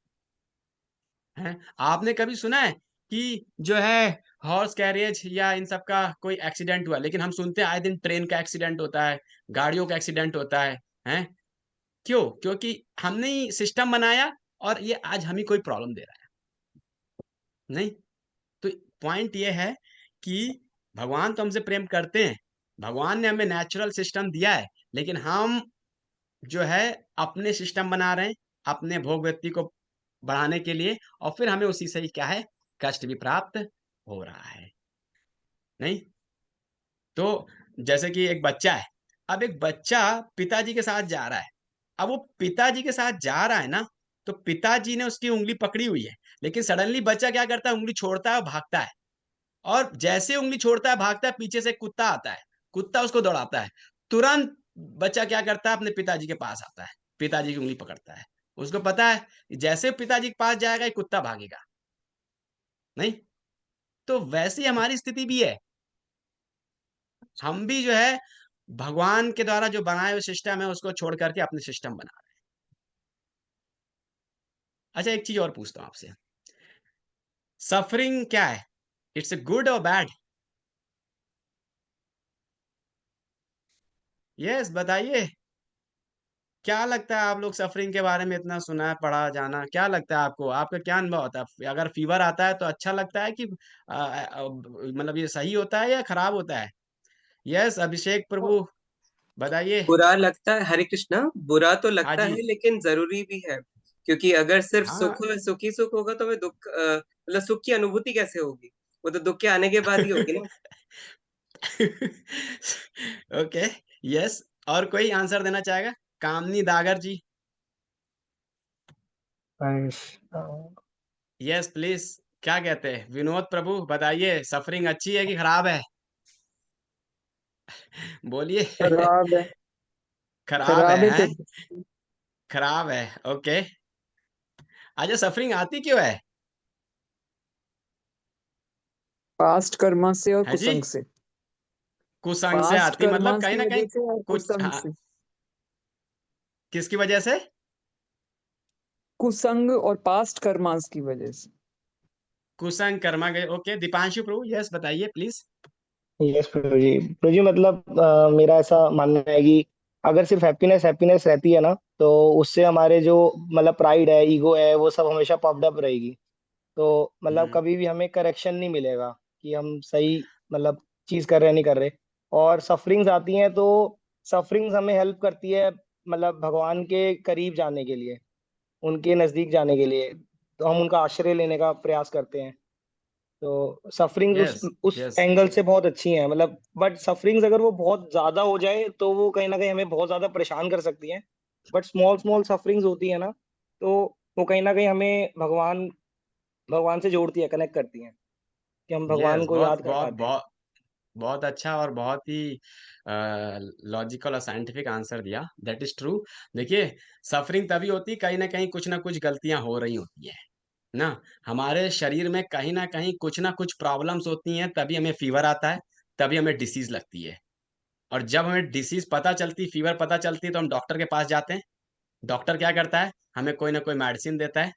हैं? आपने कभी सुना है कि जो है हॉर्स कैरियज या इन सब का कोई एक्सीडेंट हुआ? लेकिन हम सुनते हैं आए दिन ट्रेन का एक्सीडेंट होता है, गाड़ियों का एक्सीडेंट होता है, हैं? क्यों? क्योंकि हमने ही सिस्टम बनाया और ये आज हमें कोई प्रॉब्लम दे रहा है, नहीं? तो पॉइंट ये है कि भगवान तो हमसे प्रेम करते हैं, भगवान ने हमें नेचुरल सिस्टम दिया है, लेकिन हम जो है अपने सिस्टम बना रहे हैं अपने भोग वृत्ति को बढ़ाने के लिए, और फिर हमें उसी से ही क्या है, कष्ट भी प्राप्त हो रहा है। नहीं तो जैसे कि एक बच्चा है, अब एक बच्चा पिताजी के साथ जा रहा है, अब वो पिताजी के साथ जा रहा है ना, तो पिताजी ने उसकी उंगली पकड़ी हुई है, लेकिन सडनली बच्चा क्या करता है, उंगली छोड़ता है और भागता है, और जैसे उंगली छोड़ता है भागता है, पीछे से एक कुत्ता आता है, कुत्ता उसको दौड़ाता है, तुरंत बच्चा क्या करता है, अपने पिताजी के पास आता है, पिताजी की उंगली पकड़ता है, उसको पता है जैसे पिताजी के पास जाएगा ये कुत्ता भागेगा। नहीं तो वैसी हमारी स्थिति भी है, हम भी जो है भगवान के द्वारा जो बनाए हुए सिस्टम है उसको छोड़ करके अपने सिस्टम बना रहे हैं। अच्छा एक चीज और पूछता हूं आपसे, सफरिंग क्या है, इट्स ए गुड और बैड? यस बताइए, क्या लगता है, आप लोग सफरिंग के बारे में इतना सुना है पढ़ा जाना, क्या लगता है आपको, आपका क्या अनुभव होता है, अगर फीवर आता है तो अच्छा लगता है कि मतलब ये सही होता है या खराब होता है? यस अभिषेक प्रभु बताइए। बुरा लगता है, हरे कृष्णा, बुरा तो हाँ लगता जी। है लेकिन जरूरी भी है। क्योंकि अगर सिर्फ हाँ सुखी सुख होगा तो हमें दुख मतलब सुख की अनुभूति कैसे होगी? वो तो दुख के आने के बाद ही होगी ना। ओके यस, और कोई आंसर देना चाहेगा? कामनी दागर जी। यस प्लीज, क्या कहते हैं विनोद प्रभु बताइए, सफरिंग अच्छी है कि खराब है? बोलिए। खराब है। खराब है, खराब है हैं? तो खराब है, ओके। अच्छा सफरिंग आती क्यों है? पास्ट कर्मा से और है जी, कुसंग से। कुसंग से पास्ट आती, मतलब कर्मा कहीं की ना कहीं वजह से और कुछ, कुसंग हाँ, से। किसकी वजह से? कुसंग और पास्ट कर्मास की वजह से। कुसंग कर्मा गए, ओके। दीपांशु प्रभु यस बताइए प्लीज। यस प्रभु जी मतलब मेरा ऐसा मानना है कि अगर सिर्फ हैप्पीनेस हैप्पीनेस रहती है ना, तो उससे हमारे जो मतलब प्राइड है, ईगो है, वो सब हमेशा पफ्ड अप रहेगी। तो मतलब हम्म। कभी भी हमें करेक्शन नहीं मिलेगा कि हम सही मतलब चीज कर रहे हैं नहीं कर रहे। और सफरिंग्स आती हैं तो सफरिंग्स हमें हेल्प करती है मतलब भगवान के करीब जाने के लिए, उनके नजदीक जाने के लिए, तो हम उनका आश्रय लेने का प्रयास करते हैं। तो सफरिंग्स उस यस उस यस एंगल से बहुत अच्छी हैं मतलब। बट सफरिंग्स अगर वो बहुत ज्यादा हो जाए तो वो कहीं ना कहीं हमें बहुत ज्यादा परेशान कर सकती हैं। बट स्मॉल स्मॉल सफरिंग्स होती है ना, तो वो कहीं ना कहीं हमें भगवान भगवान से जोड़ती है, कनेक्ट करती हैं, कि हम भगवान यस, को बहुत याद कर बहुत पाते हैं। बहुत बहुत अच्छा और बहुत ही लॉजिकल और साइंटिफिक आंसर दिया, दैट इज ट्रू। देखिए सफरिंग तभी होती कहीं ना कुछ गलतियां हो रही होती है ना, हमारे शरीर में कहीं ना कुछ प्रॉब्लम्स होती हैं, तभी हमें फीवर आता है, तभी हमें डिसीज लगती है। और जब हमें डिसीज पता चलती, फीवर पता चलती है, तो हम डॉक्टर के पास जाते हैं। डॉक्टर क्या करता है, हमें कोई ना कोई मेडिसिन देता है।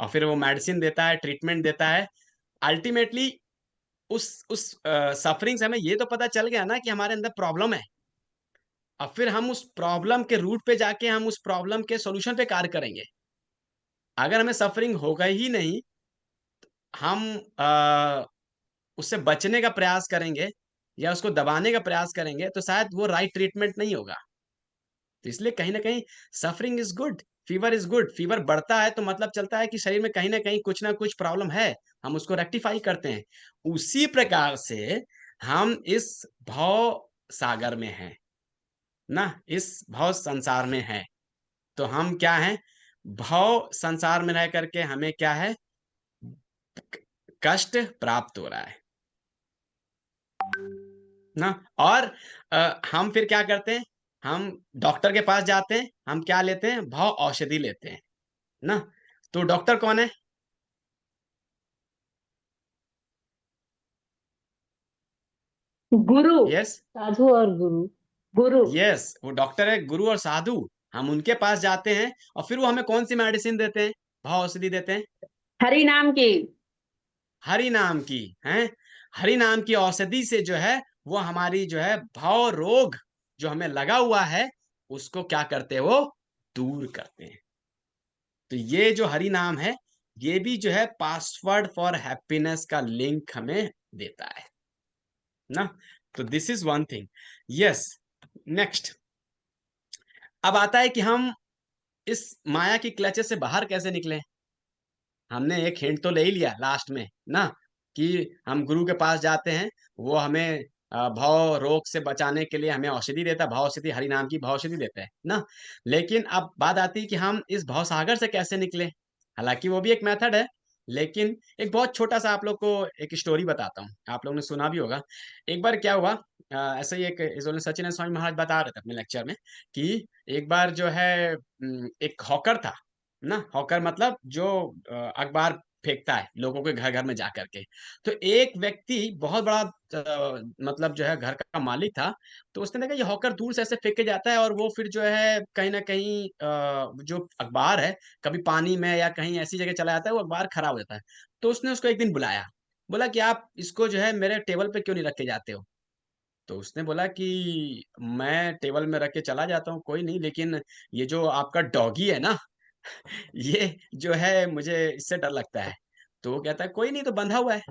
और फिर वो मेडिसिन देता है, ट्रीटमेंट देता है। अल्टीमेटली उस सफरिंग से हमें ये तो पता चल गया ना कि हमारे अंदर प्रॉब्लम है। अब फिर हम उस प्रॉब्लम के रूट पे जाके हम उस प्रॉब्लम के सॉल्यूशन पे कार्य करेंगे। अगर हमें सफरिंग होगा ही नहीं, हम उससे बचने का प्रयास करेंगे या उसको दबाने का प्रयास करेंगे, तो शायद वो राइट ट्रीटमेंट नहीं होगा। तो इसलिए कहीं ना कहीं suffering is good, fever is good. Fever बढ़ता है तो मतलब चलता है कि शरीर में कहीं ना कुछ प्रॉब्लम है, हम उसको रेक्टिफाई करते हैं। उसी प्रकार से हम इस भव सागर में हैं ना, इस भव संसार में हैं। तो हम क्या हैं, भव संसार में रह करके हमें क्या है, कष्ट प्राप्त हो रहा है ना। और हम फिर क्या करते हैं, हम डॉक्टर के पास जाते हैं, हम क्या लेते हैं, भव औषधि लेते हैं ना। तो डॉक्टर कौन है? गुरु। यस साधु और गुरु। गुरु। यस, वो डॉक्टर है, गुरु और साधु। हम उनके पास जाते हैं और फिर वो हमें कौन सी मेडिसिन देते हैं, भव औषधि देते हैं, हरि नाम की। हरि नाम की। हैं, हरि नाम की औषधि से जो है वो हमारी जो है भव रोग जो हमें लगा हुआ है उसको क्या करते हैं, वो दूर करते हैं। तो ये जो हरि नाम है, ये भी जो है पासवर्ड फॉर हैप्पीनेस का लिंक हमें देता है ना। तो this is one thing. Yes, next अब आता है कि हम इस माया की क्लचेस से बाहर कैसे निकले। हमने एक हिंट तो ले ही लिया लास्ट में ना, कि हम गुरु के पास जाते हैं, वो हमें भव रोग से बचाने के लिए हमें औषधि देता है, भव औषधि, हरि नाम की भव औषधि देता है ना। लेकिन अब बात आती है कि हम इस भव सागर से कैसे निकले। हालांकि वो भी एक मेथड है, लेकिन एक बहुत छोटा सा आप लोग को एक स्टोरी बताता हूँ, आप लोगों ने सुना भी होगा। एक बार क्या हुआ, ऐसे ही एक सचिन स्वामी महाराज बता रहे थे अपने लेक्चर में कि एक बार जो है एक हॉकर था ना। हॉकर मतलब जो अखबार फेंकता है लोगों के घर घर में जा करके। तो एक व्यक्ति बहुत बड़ा मतलब जो है घर का मालिक था। तो उसने देखा ये हॉकर दूर से ऐसे फेंके जाता है और वो फिर जो है कहीं ना कहीं जो अखबार है कभी पानी में या कहीं ऐसी जगह चला जाता है, वो अखबार खराब हो जाता है। तो उसने उसको एक दिन बुलाया, बोला कि आप इसको जो है मेरे टेबल पे क्यों नहीं रख के जाते हो। तो उसने बोला कि मैं टेबल में रख के चला जाता हूँ कोई नहीं, लेकिन ये जो आपका डॉगी है ना ये जो है मुझे इससे डर लगता है। तो वो कहता है कोई नहीं, तो बंधा हुआ है।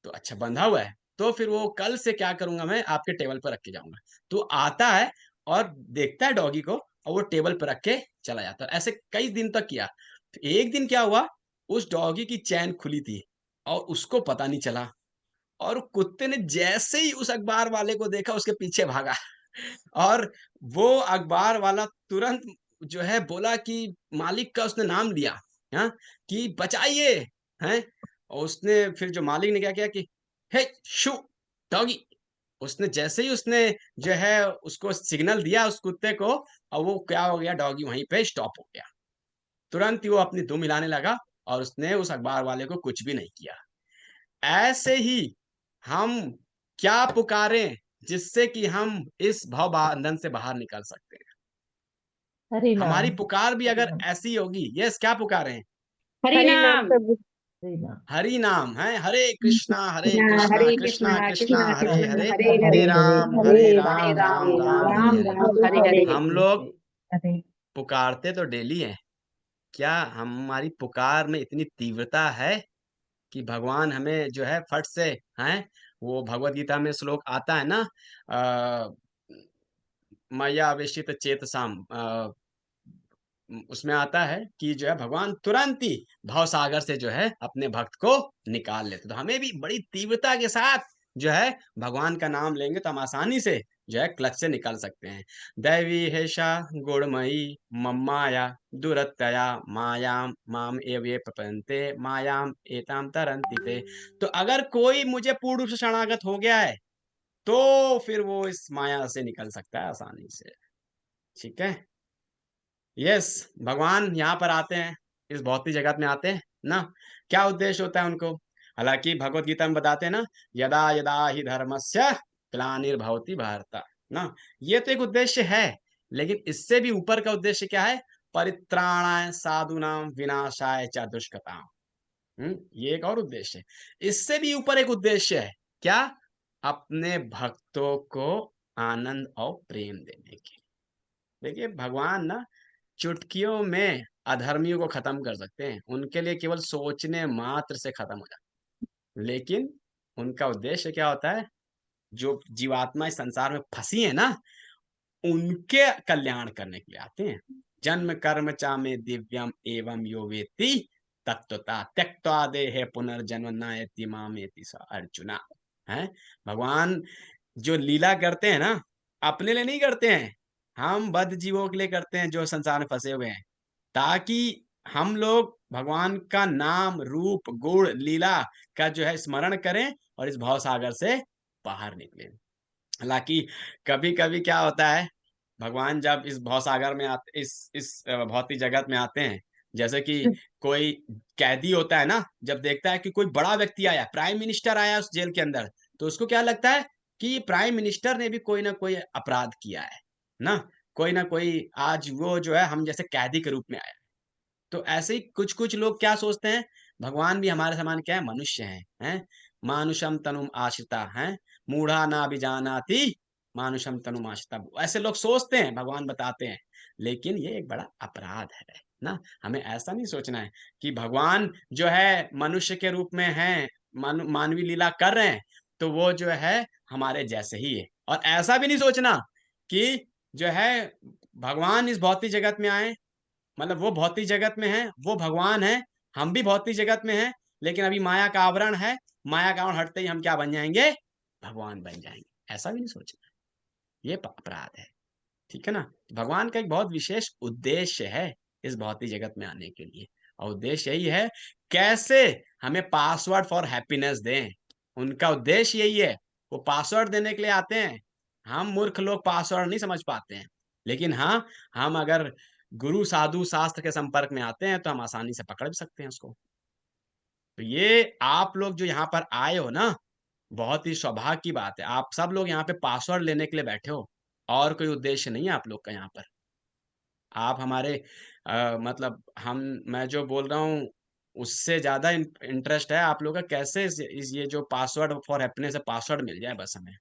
तो अच्छा बंधा हुआ है, तो फिर वो कल से क्या करूंगा, मैं आपके टेबल पर रख के जाऊंगा। तो आता है और देखता है डॉगी को और वो टेबल पर रख के चला जाता है। ऐसे कई दिन तक किया। तो एक दिन क्या हुआ, उस डॉगी की चैन खुली थी और उसको पता नहीं चला, और कुत्ते ने जैसे ही उस अखबार वाले को देखा उसके पीछे भागा और वो अखबार वाला तुरंत जो है बोला कि मालिक का उसने नाम लिया, हाँ, कि बचाइए, हैं। और उसने फिर जो मालिक ने क्या किया कि हे शू डॉगी, उसने जैसे ही उसने जो है उसको सिग्नल दिया उस कुत्ते को, और वो क्या हो गया, डॉगी वहीं पे स्टॉप हो गया। तुरंत ही वो अपनी दुम हिलाने लगा और उसने उस अखबार वाले को कुछ भी नहीं किया। ऐसे ही हम क्या पुकारें जिससे कि हम इस भव बंधन से बाहर निकल सकते हैं। हरि हमारी नाम। पुकार भी हरि अगर नाम। ऐसी होगी, यस, क्या पुकारें। हरि हरि नाम नाम। प्रभु। हरि नाम। हरि नाम है, हरे कृष्णा हरे कृष्णा कृष्णा कृष्णा कृष्णा हरे कृष्णा हरे, हरे हरे हरे राम हरे हरे हरे राम राम राम राम हरे राम हरे। राम हरे हरे हरे। हरे। हम लोग हरे पुकारते तो डेली हैं, क्या हमारी पुकार में इतनी तीव्रता है कि भगवान हमें जो है फट से, हैं, वो भगवत गीता में श्लोक आता है ना, मय्या आवेशित चेतसाम, उसमें आता है कि जो है भगवान तुरंत ही भव सागर से जो है अपने भक्त को निकाल लेते। तो हमें भी बड़ी तीव्रता के साथ जो है भगवान का नाम लेंगे तो हम आसानी से जो है क्लच से निकल सकते हैं। दैवी हेषा गुणमयी मम्माया दुरत्यया मायाम माम एवे प्रपंते मायाम एताम तरंति ते। तो अगर कोई मुझे पूर्ण रूप से शरणागत हो गया है तो फिर वो इस माया से निकल सकता है आसानी से। ठीक है। यस, भगवान यहाँ पर आते हैं, इस भौतिक जगत में आते हैं ना। क्या उद्देश्य होता है उनको। हालांकि भगवत गीता में बताते हैं ना, यदा यदा ही धर्मस्य ग्लानिर्भवति भारत ना। ये तो एक उद्देश्य है, लेकिन इससे भी ऊपर का उद्देश्य क्या है, परित्राणाय साधुनाम विनाशाय च दुष्कृताम। ये एक और उद्देश्य है। इससे भी ऊपर एक उद्देश्य है, क्या, अपने भक्तों को आनंद और प्रेम देने के। देखिए भगवान ना चुटकियों में अधर्मियों को खत्म कर सकते हैं, उनके लिए केवल सोचने मात्र से खत्म हो जाता है। लेकिन उनका उद्देश्य क्या होता है, जो जीवात्मा इस संसार में फंसी है ना, उनके कल्याण करने के लिए आते हैं। जन्म कर्म चा में दिव्यम एवं यो वेत्ति तत्वता त्यक्त्वा देहे पुनर्जन्म नायति मामेति स अर्जुना। है, भगवान जो लीला करते हैं ना, अपने लिए नहीं करते हैं, हम बद्ध जीवों के लिए करते हैं जो संसार में फंसे हुए हैं, ताकि हम लोग भगवान का नाम रूप गुण लीला का जो है स्मरण करें और इस भाव सागर से बाहर निकले। हालांकि कभी कभी क्या होता है, भगवान जब इस भव सागर में आते, इस भौतिक जगत में आते हैं, जैसे कि कोई कैदी होता है ना, जब देखता है कि कोई बड़ा व्यक्ति आया, प्राइम मिनिस्टर आया उस जेल के अंदर, तो उसको क्या लगता है कि प्राइम मिनिस्टर ने भी कोई ना कोई अपराध किया है ना, कोई ना कोई आज वो जो है हम जैसे कैदी के रूप में आया। तो ऐसे ही कुछ कुछ लोग क्या सोचते हैं, भगवान भी हमारे समान क्या है, मनुष्य हैं, मानुषम तनुम आश्रिता हैं, मूढ़ा ना अभिजानाति मानुषम तनुम आश्रिता, ऐसे लोग सोचते हैं, भगवान बताते हैं। लेकिन ये एक बड़ा अपराध है। ना। हमें ऐसा नहीं सोचना है कि भगवान जो है मनुष्य के रूप में है, मानवीय लीला कर रहे हैं, तो वो जो है हमारे जैसे ही है। और ऐसा भी नहीं सोचना कि जो है भगवान इस भौतिक जगत में आए, मतलब वो भौतिक जगत में है, वो भगवान है, हम भी भौतिक जगत में हैं, लेकिन अभी माया का आवरण है, माया का आवरण हटते ही हम क्या बन जाएंगे? भगवान बन जाएंगे। ऐसा भी नहीं सोचना, ये अपराध है। ठीक है ना? भगवान का एक बहुत विशेष उद्देश्य है इस भौतिक जगत में आने के लिए, और उद्देश्य यही है कैसे हमें पासवर्ड फॉर हैप्पीनेस दें। उनका उद्देश्य यही है, वो पासवर्ड देने के लिए आते हैं। हम मूर्ख लोग पासवर्ड नहीं समझ पाते हैं, लेकिन हाँ, हम अगर गुरु साधु शास्त्र के संपर्क में आते हैं तो हम आसानी से पकड़ भी सकते हैं उसको। तो ये आप लोग जो यहाँ पर आए हो ना, बहुत ही सौभाग्य की बात है। आप सब लोग यहाँ पे पासवर्ड लेने के लिए बैठे हो, और कोई उद्देश्य नहीं है आप लोग का यहाँ पर। आप हमारे मतलब मैं जो बोल रहा हूँ उससे ज्यादा इंटरेस्ट है आप लोग का, कैसे ये जो पासवर्ड फॉर हैप्पीनेस है, पासवर्ड मिल जाए बस हमें,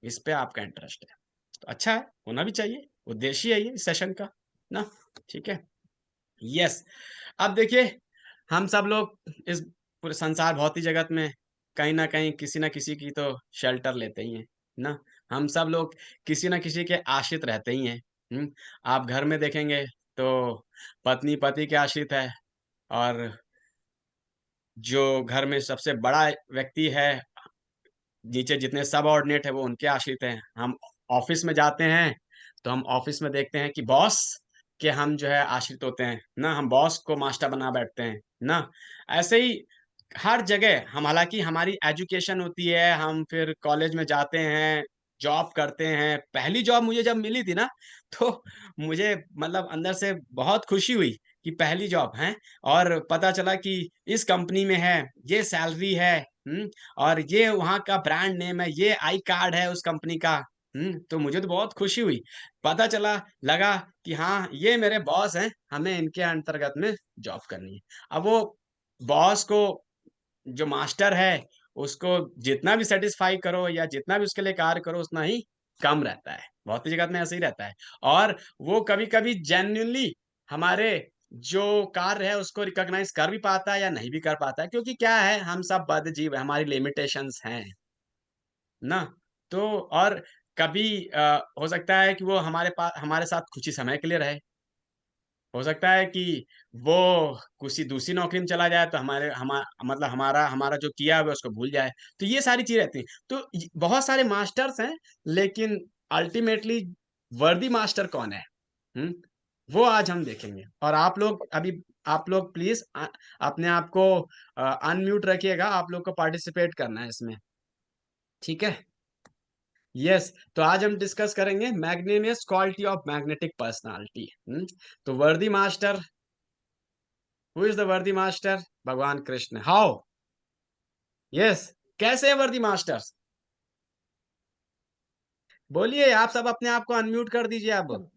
इस पे आपका इंटरेस्ट है। तो अच्छा है, होना भी चाहिए, उद्देश्य है ये इस सेशन का ना। ठीक है, यस। अब देखिए, हम सब लोग इस पूरे संसार भौतिक जगत में कहीं ना कहीं किसी ना किसी की तो शेल्टर लेते ही हैं ना। हम सब लोग किसी ना किसी के आश्रित रहते ही हैं। आप घर में देखेंगे तो पत्नी पति के आश्रित है, और जो घर में सबसे बड़ा व्यक्ति है, नीचे जितने सबऑर्डिनेट है वो उनके आश्रित हैं। हम ऑफिस में जाते हैं तो हम ऑफिस में देखते हैं कि बॉस के हम जो है आश्रित होते हैं ना, हम बॉस को मास्टर बना बैठते हैं ना। ऐसे ही हर जगह हम, हालांकि हमारी एजुकेशन होती है, हम फिर कॉलेज में जाते हैं, जॉब करते हैं। पहली जॉब मुझे जब मिली थी ना, तो मुझे मतलब अंदर से बहुत खुशी हुई कि पहली जॉब है, और पता चला कि इस कंपनी में है, ये सैलरी है, और ये वहाँ का ब्रांड नेम है, ये आई कार्ड है उस कंपनी का। तो मुझे तो बहुत खुशी हुई। पता चला, लगा कि हाँ ये मेरे बॉस हैं, हमें इनके अंतर्गत में जॉब करनी है। अब वो बॉस को, जो मास्टर है, उसको जितना भी सेटिस्फाई करो या जितना भी उसके लिए कार्य करो उतना ही कम रहता है। भौतिक जगत में ऐसे ही रहता है। और वो कभी कभी जेन्युइनली हमारे जो कार्य है उसको रिकॉग्नाइज कर भी पाता है या नहीं भी कर पाता है, क्योंकि क्या है, हम सब बद्ध जीव है, हमारी लिमिटेशंस हैं ना। तो और कभी हो सकता है कि वो हमारे पास हमारे साथ कुछ ही समय के लिए रहे, हो सकता है कि वो किसी दूसरी नौकरी में चला जाए तो मतलब हमारा हमारा जो किया हुआ है उसको भूल जाए। तो ये सारी चीजें रहती हैं। तो बहुत सारे मास्टर्स हैं, लेकिन अल्टीमेटली वर्दी मास्टर कौन है, हम्म वो आज हम देखेंगे। और आप लोग अभी, आप लोग प्लीज अपने आप को अनम्यूट रखिएगा, आप लोग को पार्टिसिपेट करना है इसमें। ठीक है, यस। तो आज हम डिस्कस करेंगे मैग्नेनियस क्वालिटी ऑफ मैग्नेटिक पर्सनालिटी। तो वर्दी मास्टर, हु इज द वर्दी मास्टर? भगवान कृष्ण। हाउ? यस, कैसे है वर्दी मास्टर्स? बोलिए, आप सब अपने आप को अनम्यूट कर दीजिए अब।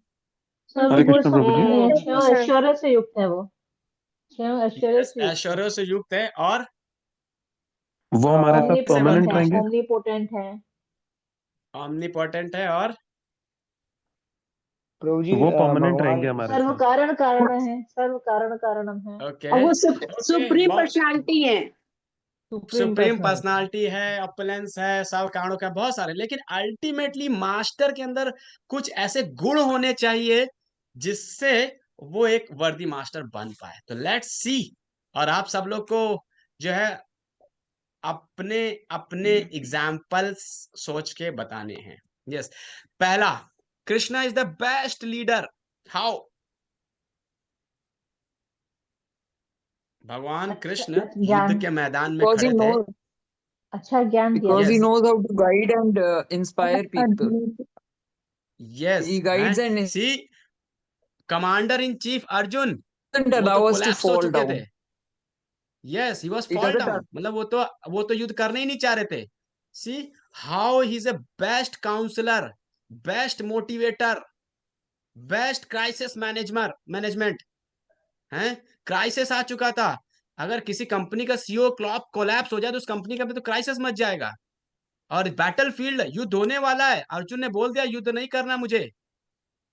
सब हरे बोल कृष्ण प्रभु सकते जी। हैं, ओ, क्षण ऐश्वर्य से युक्त है वो, क्षण ऐश्वर्य यस, से युक्त है, ऐश्वर्य से युक्त है, और वो हमारे साथ से ओमनीपोटेंट परमानेंट बनता है, है, रहेंगे। ओमनीपोटेंट है। ऑमनीपोटेंट है, और प्रभु जी वो परमानेंट भगवान रहेंगे हमारे सर्व साथ। कारण कारण है, सर्व कारण कारणम है, ओके और वो ओके, सुप्रीम बहुत पर्सनालिटी है। Supreme supreme personality. पर्सनालिटी है, अपलेंस है, सब कारणों का बहुत सारे, लेकिन अल्टीमेटली मास्टर के अंदर कुछ ऐसे गुण होने चाहिए जिससे वो एक वर्दी मास्टर बन पाए। तो लेट्स सी। और आप सब लोग को जो है अपने अपने एग्जाम्पल्स सोच के बताने हैं। यस, पहला, Krishna is the best leader. How? भगवान अच्छा कृष्ण युद्ध ज्ञान, के मैदान में Because he खड़े थे। knows, अच्छा ज्ञान दिया because he था। Yes, knows how to guide and inspire people. Yes, He हैं, guides and see, commander in chief Arjun, doesn't वो तो allow us to कोलैप्स हो fall चुके थे। down. Yes, he was He fall doesn't. Down, मतलब वो तो युद्ध करने ही नहीं चाह रहे थे। See how he is a best counsellor, best motivator, best crisis management है। क्राइसिस आ चुका था, अगर किसी कंपनी का सीईओ कोलैप्स हो जाए तो उस कंपनी का भी तो क्राइसिस मच जाएगा। और बैटल फील्ड, युद्ध होने वाला है, अर्जुन ने बोल दिया युद्ध नहीं करना मुझे।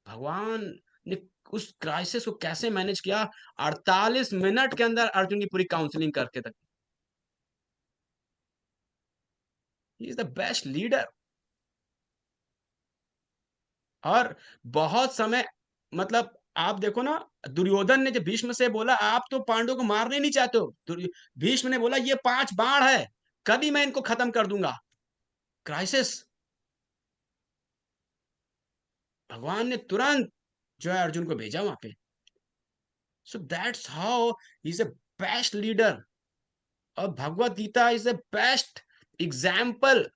भगवान ने उस क्राइसिस को कैसे मैनेज किया, 48 मिनट के अंदर अर्जुन की पूरी काउंसलिंग करके तक। ही इज द बेस्ट लीडर। और बहुत समय, मतलब आप देखो ना, दुर्योधन ने जब भीष्म से बोला आप तो पांडवों को मारने नहीं चाहते हो, भीष्म ने बोला ये 5 बाण है, कभी मैं इनको खत्म कर दूंगा। क्राइसिस, भगवान ने तुरंत जो है अर्जुन को भेजा वहां पे। So that's how he is a best leader. और Bhagavad Gita is a best example.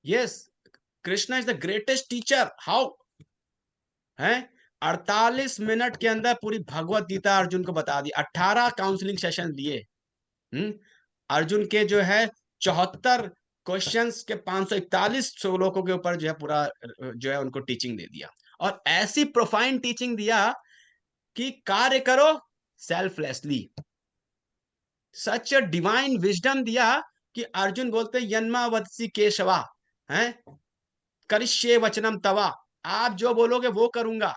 Yes, Krishna is the greatest teacher. How है, 48 मिनट के अंदर पूरी भगवत गीता अर्जुन को बता दी। 18 काउंसलिंग सेशन दिए। अर्जुन के जो है 74 क्वेश्चंस के 541 श्लोकों के ऊपर जो है पूरा जो है उनको टीचिंग दे दिया। और ऐसी प्रोफाइंड टीचिंग दिया कि कार्य करो selflessly. Such a divine wisdom दिया कि अर्जुन बोलते यन्मा वत्सी केशवा, है करिष्ये वचनम तवा, आप जो बोलोगे वो करूंगा।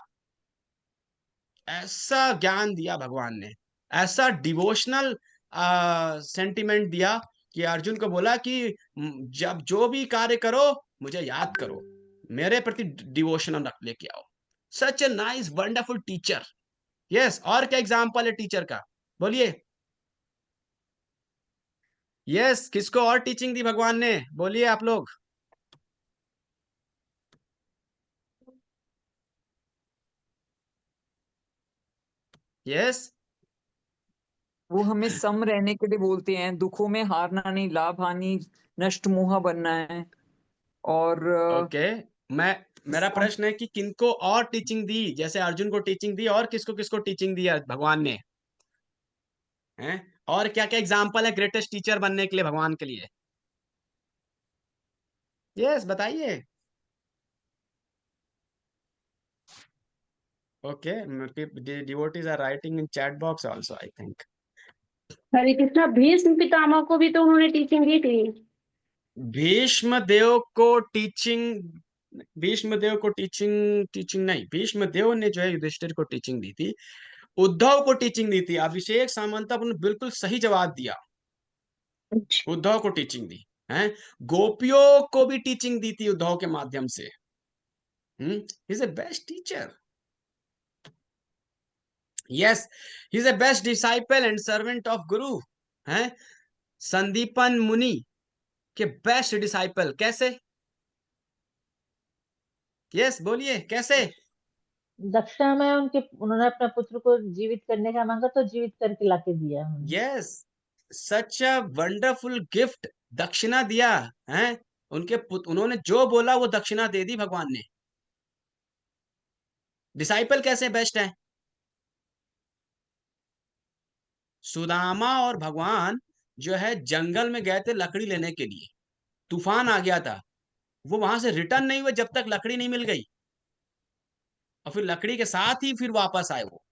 ऐसा ज्ञान दिया भगवान ने, ऐसा डिवोशनल सेंटिमेंट दिया कि अर्जुन को बोला कि जब जो भी कार्य करो मुझे याद करो, मेरे प्रति डिवोशन रख लेके आओ। Such a nice wonderful teacher. Yes, और क्या एग्जाम्पल है टीचर का, बोलिए। यस, किसको और टीचिंग दी भगवान ने, बोलिए आप लोग। यस, वो हमें सम रहने के लिए बोलते हैं, दुखों में हारना नहीं, लाभ हानि नष्ट मोह बनना है। और ओके, मैं मेरा प्रश्न है कि किनको और टीचिंग दी, जैसे अर्जुन को टीचिंग दी, और किसको किसको टीचिंग दी भगवान ने, हैं? और क्या क्या एग्जाम्पल है ग्रेटेस्ट टीचर बनने के लिए भगवान के लिए? यस, बताइए। Okay, devotees are writing in chat box also, I think. Hare Krishna, Bhishma Pitamah को भी तो उन्होंने टीचिंग दी थी। भीष्म देव को टीचिंग, भीष्म देव को टीचिंग टीचिंग नहीं, भीष्म देव ने जो है युधिष्ठिर को टीचिंग दी थी, उद्धव को टीचिंग दी थी। अभिषेक सामंत ने बिल्कुल सही जवाब दिया, उद्धव को टीचिंग दी है। गोपियों को भी टीचिंग दी थी उद्धव के माध्यम से। Is a best teacher. Yes, he is a best disciple and servant of गुरु, है संदीपन मुनि के बेस्ट डिसाइपल। कैसे? यस, बोलिए कैसे। दक्षिणा में उन्होंने अपने पुत्र को जीवित करने का मांगा तो जीवित करके लाके दिया उन्होंने। Yes, such a wonderful gift, दक्षिणा दिया है। उन्होंने जो बोला वो दक्षिणा दे दी भगवान ने। डिसाइपल कैसे बेस्ट है? सुदामा और भगवान जो है जंगल में गए थे लकड़ी लेने के लिए, तूफान आ गया था, वो वहां से रिटर्न नहीं हुए जब तक लकड़ी नहीं मिल गई, और फिर लकड़ी के साथ ही फिर वापस आए वो।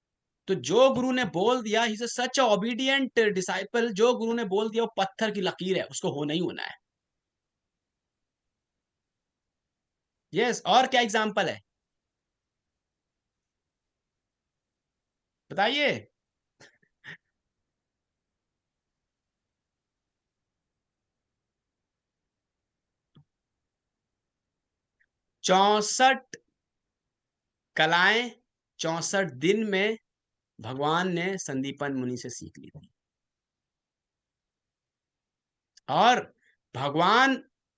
तो जो गुरु ने बोल दिया, he is such a obedient disciple, जो गुरु ने बोल दिया वो पत्थर की लकीर है, उसको होना ही होना है। यस, और क्या एग्जाम्पल है, बताइए। 64 कलाएं 64 दिन में भगवान ने संदीपन मुनि से सीख ली थी। और भगवान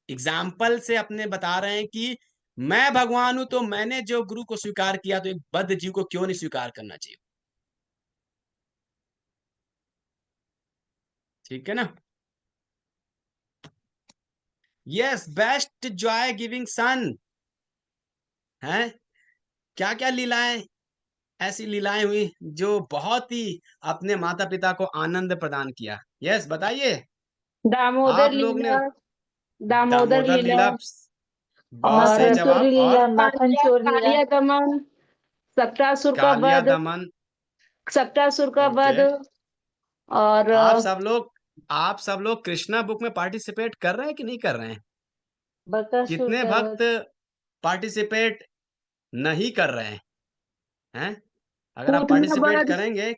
एग्जाम्पल से अपने बता रहे हैं कि मैं भगवान हूं, तो मैंने जो गुरु को स्वीकार किया, तो एक बद्ध जीव को क्यों नहीं स्वीकार करना चाहिए? ठीक है ना। यस, बेस्ट जॉय गिविंग सन है। क्या क्या लीलाएं, ऐसी लीलाएं हुई जो बहुत ही अपने माता पिता को आनंद प्रदान किया। यस, बताइए। दामोदर आप लोग ने लीला, दामोदर दामोदर लीला, लीला, बहुत और सही माखन चोरी जवाब। और लीला, माखन चोर लीला। कालिया दमन, सप्तासुर का कालिया वध, दमन। सप्तासुर का ओके, वध, और आप सब लोग कृष्णा बुक में पार्टिसिपेट कर रहे हैं कि नहीं कर रहे हैं? बकासुर कितने का भक्त वध। पार्टिसिपेट नहीं कर रहे हैं, अगर आप पूतना पार्टिसिपेट वर्ड करेंगे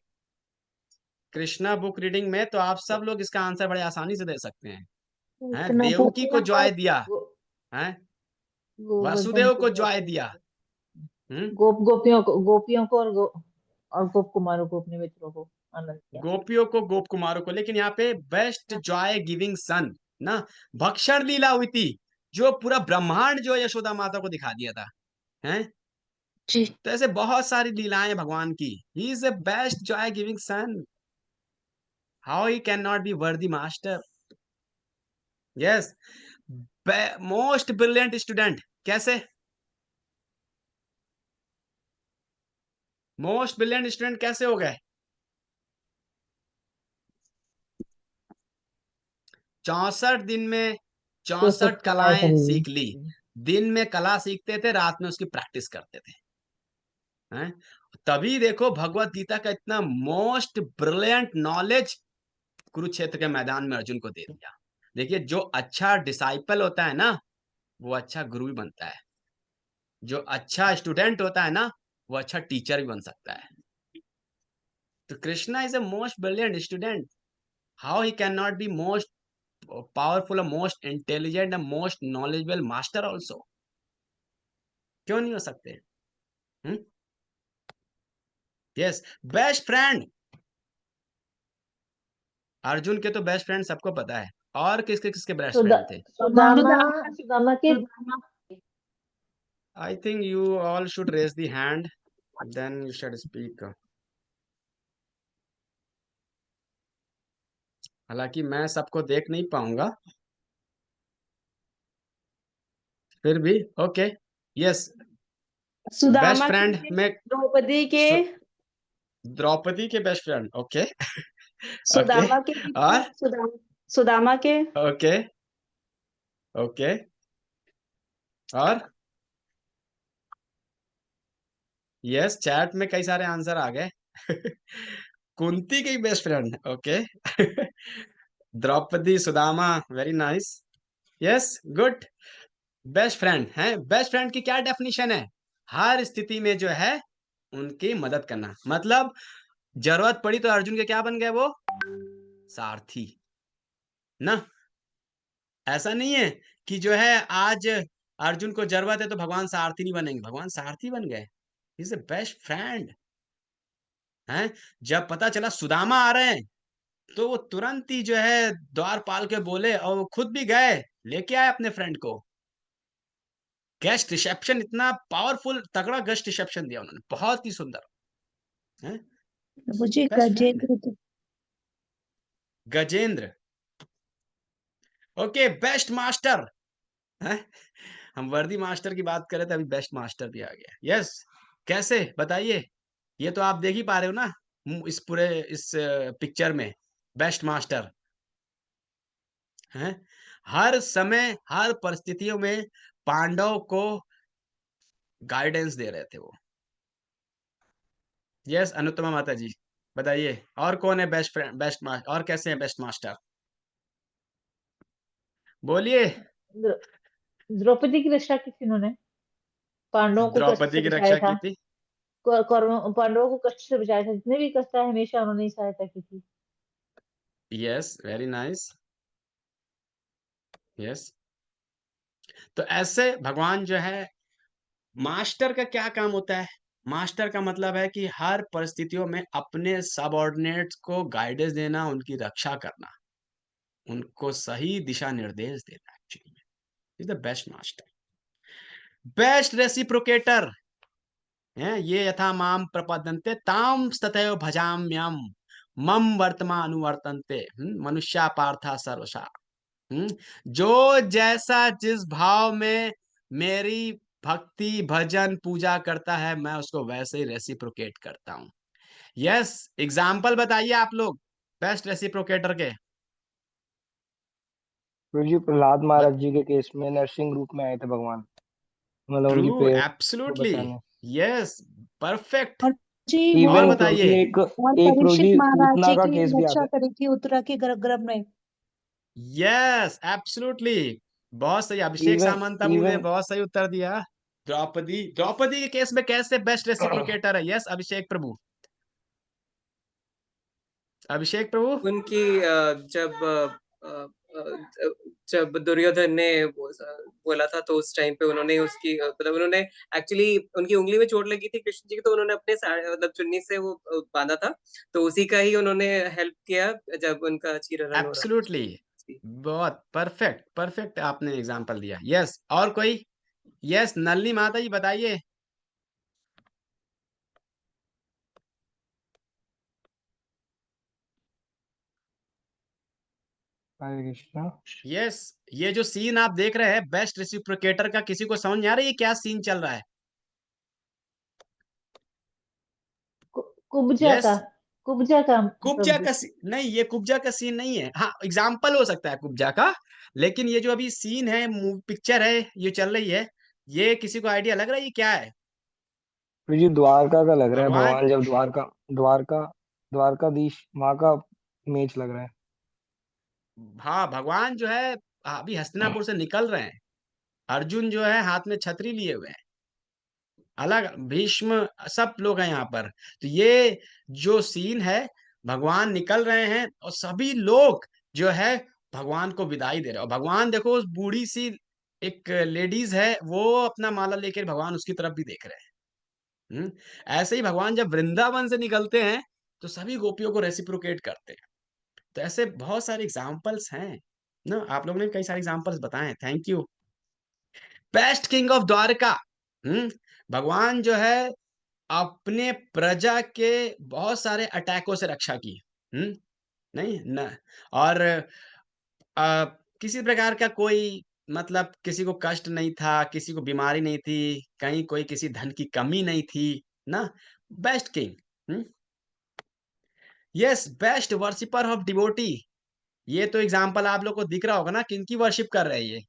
कृष्णा बुक रीडिंग में तो आप सब लोग इसका आंसर बड़े आसानी से दे सकते हैं। पूतना देवकी को जॉय दिया, गो, हैं गोवर्धन वासुदेव को पूजा जॉय को, दिया, गोपियों को और गोप कुमारों को, अपने मित्रों को आनंद किया। गोपियों को, गोप कुमारों को। लेकिन यहाँ पे बेस्ट जॉय गिविंग सन ना, भक्षण लीला हुई थी, जो पूरा ब्रह्मांड जो यशोदा माता को दिखा दिया था, हैं जी। तो ऐसे बहुत सारी लीलाएं भगवान की। He is the best joy giving son, how he can not be worthy master. Yes, most brilliant student, कैसे मोस्ट ब्रिलियंट स्टूडेंट कैसे हो गए? 64 दिन में 64 कलाएं कलाएं खरीदी। सीख ली। दिन में कला सीखते थे, रात में उसकी प्रैक्टिस करते थे, हैं तभी देखो भगवत गीता का इतना मोस्ट ब्रिलियंट नॉलेज कुरुक्षेत्र के मैदान में अर्जुन को दे दिया। देखिए, जो अच्छा डिसाइपल होता है ना, वो अच्छा गुरु भी बनता है। जो अच्छा स्टूडेंट होता है ना, वो अच्छा टीचर भी बन सकता है। तो Krishna is a most brilliant student, how he can not be most powerful, most intelligent, most knowledgeable master also? क्यों नहीं हो सकते? यस, बेस्ट फ्रेंड, अर्जुन के तो बेस्ट फ्रेंड सबको पता है। और किसके किसके बेस्ट फ्रेंड थे? सुदामा के I think you all should raise the hand, then you should speak. हालांकि मैं सबको देख नहीं पाऊंगा, फिर भी okay. Yes, best Sudama friend के, में द्रौपदी के, द्रौपदी के best friend, okay. Okay, Sudama के भी थे, और सुदामा के, ओके ओके, और यस, चैट में कई सारे आंसर आ गए। कुंती की best friend, okay. Draupadi, Sudama, very nice, yes, good. Best friend है, बेस्ट फ्रेंड की क्या डेफिनेशन है? हर स्थिति में जो है उनकी मदद करना, मतलब जरूरत पड़ी तो अर्जुन के क्या बन गए वो? सारथी ना। ऐसा नहीं है कि जो है आज अर्जुन को जरूरत है तो भगवान सारथी नहीं बनेंगे, भगवान सारथी बन गए। इज ए बेस्ट फ्रेंड हैं। जब पता चला सुदामा आ रहे हैं तो वो तुरंत ही जो है द्वारपाल के बोले, और वो खुद भी गए, लेके आए अपने फ्रेंड को। गेस्ट रिसेप्शन, इतना पावरफुल तगड़ा गेस्ट रिसेप्शन दिया उन्होंने, बहुत ही सुंदर है। मुझे best friend Gajendra, Gajendra, okay. Best master है, हम वर्दी मास्टर की बात कर रहे थे, अभी बेस्ट मास्टर भी आ गया। यस, कैसे बताइए? ये तो आप देख ही पा रहे हो ना, इस पूरे इस पिक्चर में बेस्ट मास्टर हैं। हर समय हर परिस्थितियों में पांडव को गाइडेंस दे रहे थे वो। यस, अनुत्तमा माता जी बताइए, और कौन है बेस्ट फ्रेंड, बेस्ट मास्टर, और कैसे हैं बेस्ट मास्टर? बोलिए। द्रौपदी की रक्षा की थी उन्होंने, पांडवों को कष्ट से द्रौपदी की बचाया रक्षा था। की थी। पांडवों को कष्ट से बचाया था, जितने भी कष्ट आए हमेशा उन्होंने ही सहायता की थी। Yes, very nice, yes. तो ऐसे भगवान जो है, मास्टर का क्या काम होता है? मास्टर का मतलब है कि हर परिस्थितियों में अपने सबऑर्डिनेट्स को गाइडेंस देना, उनकी रक्षा करना, उनको सही दिशा निर्देश देना। Actually is the best master, best reciprocator है। ये यथा माम प्रपद्यन्ते ताम तथैव भजाम्यहम्, मम वर्तमानुवर्तन्ते, मनुष्या पार्था सर्वशा। जो जैसा जिस भाव में मेरी भक्ति भजन पूजा करता है, मैं उसको वैसे ही रेसिप्रोकेट करता हूं। यस, एग्जाम्पल बताइए आप लोग बेस्ट रेसिप्रोकेटर के। गुरु जी प्रहलाद महाराज बत जी के केस में नरसिंह रूप में आए थे भगवान, मतलब उनकी ट्रू, प्रेयर को एब्सोल्युटली, बचाने। Yes, perfect. और जी वो और इवन बताइए। एक और एक प्रभु परीक्षित जी महाराज पूतना जी का की केस भी आता रक्षा है। करी थी उत्तरा के गर्भ में। यस, एब्सोल्युटली, बहुत सही। अभिषेक इवन सामंत बाबू ने इवन बहुत सही उत्तर दिया। द्रौपदी, द्रौपदी के केस में कैसे बेस्ट रेसिप्रोकेटर है? यस अभिषेक प्रभु, अभिषेक प्रभु। उनकी जब दुर्योधन ने बोला था तो उस टाइम पे उन्होंने उसकी मतलब उन्होंने एक्चुअली उनकी उंगली में चोट लगी थी कृष्ण जी की, तो उन्होंने अपने मतलब चुन्नी से वो बांधा था, तो उसी का ही उन्होंने हेल्प किया जब उनका चीरहरण हो रहा था। एब्सोल्युटली, बहुत परफेक्ट, परफेक्ट आपने एग्जांपल दिया। यस, और कोई? यस नलिनी माता जी बताइए। हरे कृष्णा। यस, ये जो सीन आप देख रहे हैं बेस्ट रेसिप्रोकेटर का, किसी को समझ नहीं आ रहा है ये क्या सीन चल रहा है? कुब्जा यस, का, कुब्जा का कुब्जा प्रभु का जी। नहीं, ये कुब्जा का सीन नहीं है। हाँ एग्जाम्पल हो सकता है कुब्जा का, लेकिन ये जो अभी सीन है, पिक्चर है ये चल रही है, ये किसी को आइडिया लग रहा है ये क्या है? मुझे द्वारका का लग रहा है, भगवान, भगवान जब द्वारका द्वारकाधीश वहां का इमेज लग रहा है। हाँ भगवान जो है अभी हस्तिनापुर से निकल रहे हैं, अर्जुन जो है हाथ में छतरी लिए हुए हैं, अलग भीष्म सब लोग हैं यहाँ पर। तो ये जो सीन है, भगवान निकल रहे हैं और सभी लोग जो है भगवान को विदाई दे रहे हैं। और भगवान देखो उस बूढ़ी सी एक लेडीज है, वो अपना माला लेकर भगवान उसकी तरफ भी देख रहे हैं। ऐसे ही भगवान जब वृंदावन से निकलते हैं तो सभी गोपियों को रेसिप्रोकेट करते हैं। तो ऐसे बहुत सारे एग्जाम्पल्स हैं ना, आप लोगों ने कई सारे एग्जाम्पल्स बताए, thank you. Best king of Dwarka, भगवान जो है अपने प्रजा के बहुत सारे अटैकों से रक्षा की। हम्म नहीं न, और किसी प्रकार का कोई मतलब किसी को कष्ट नहीं था, किसी को बीमारी नहीं थी, कहीं कोई किसी धन की कमी नहीं थी ना। Best king. Yes, best worshipper of devotee, ये तो एग्जाम्पल आप लोग को दिख रहा होगा ना, किनकी वर्शिप कर रहे हैं ये?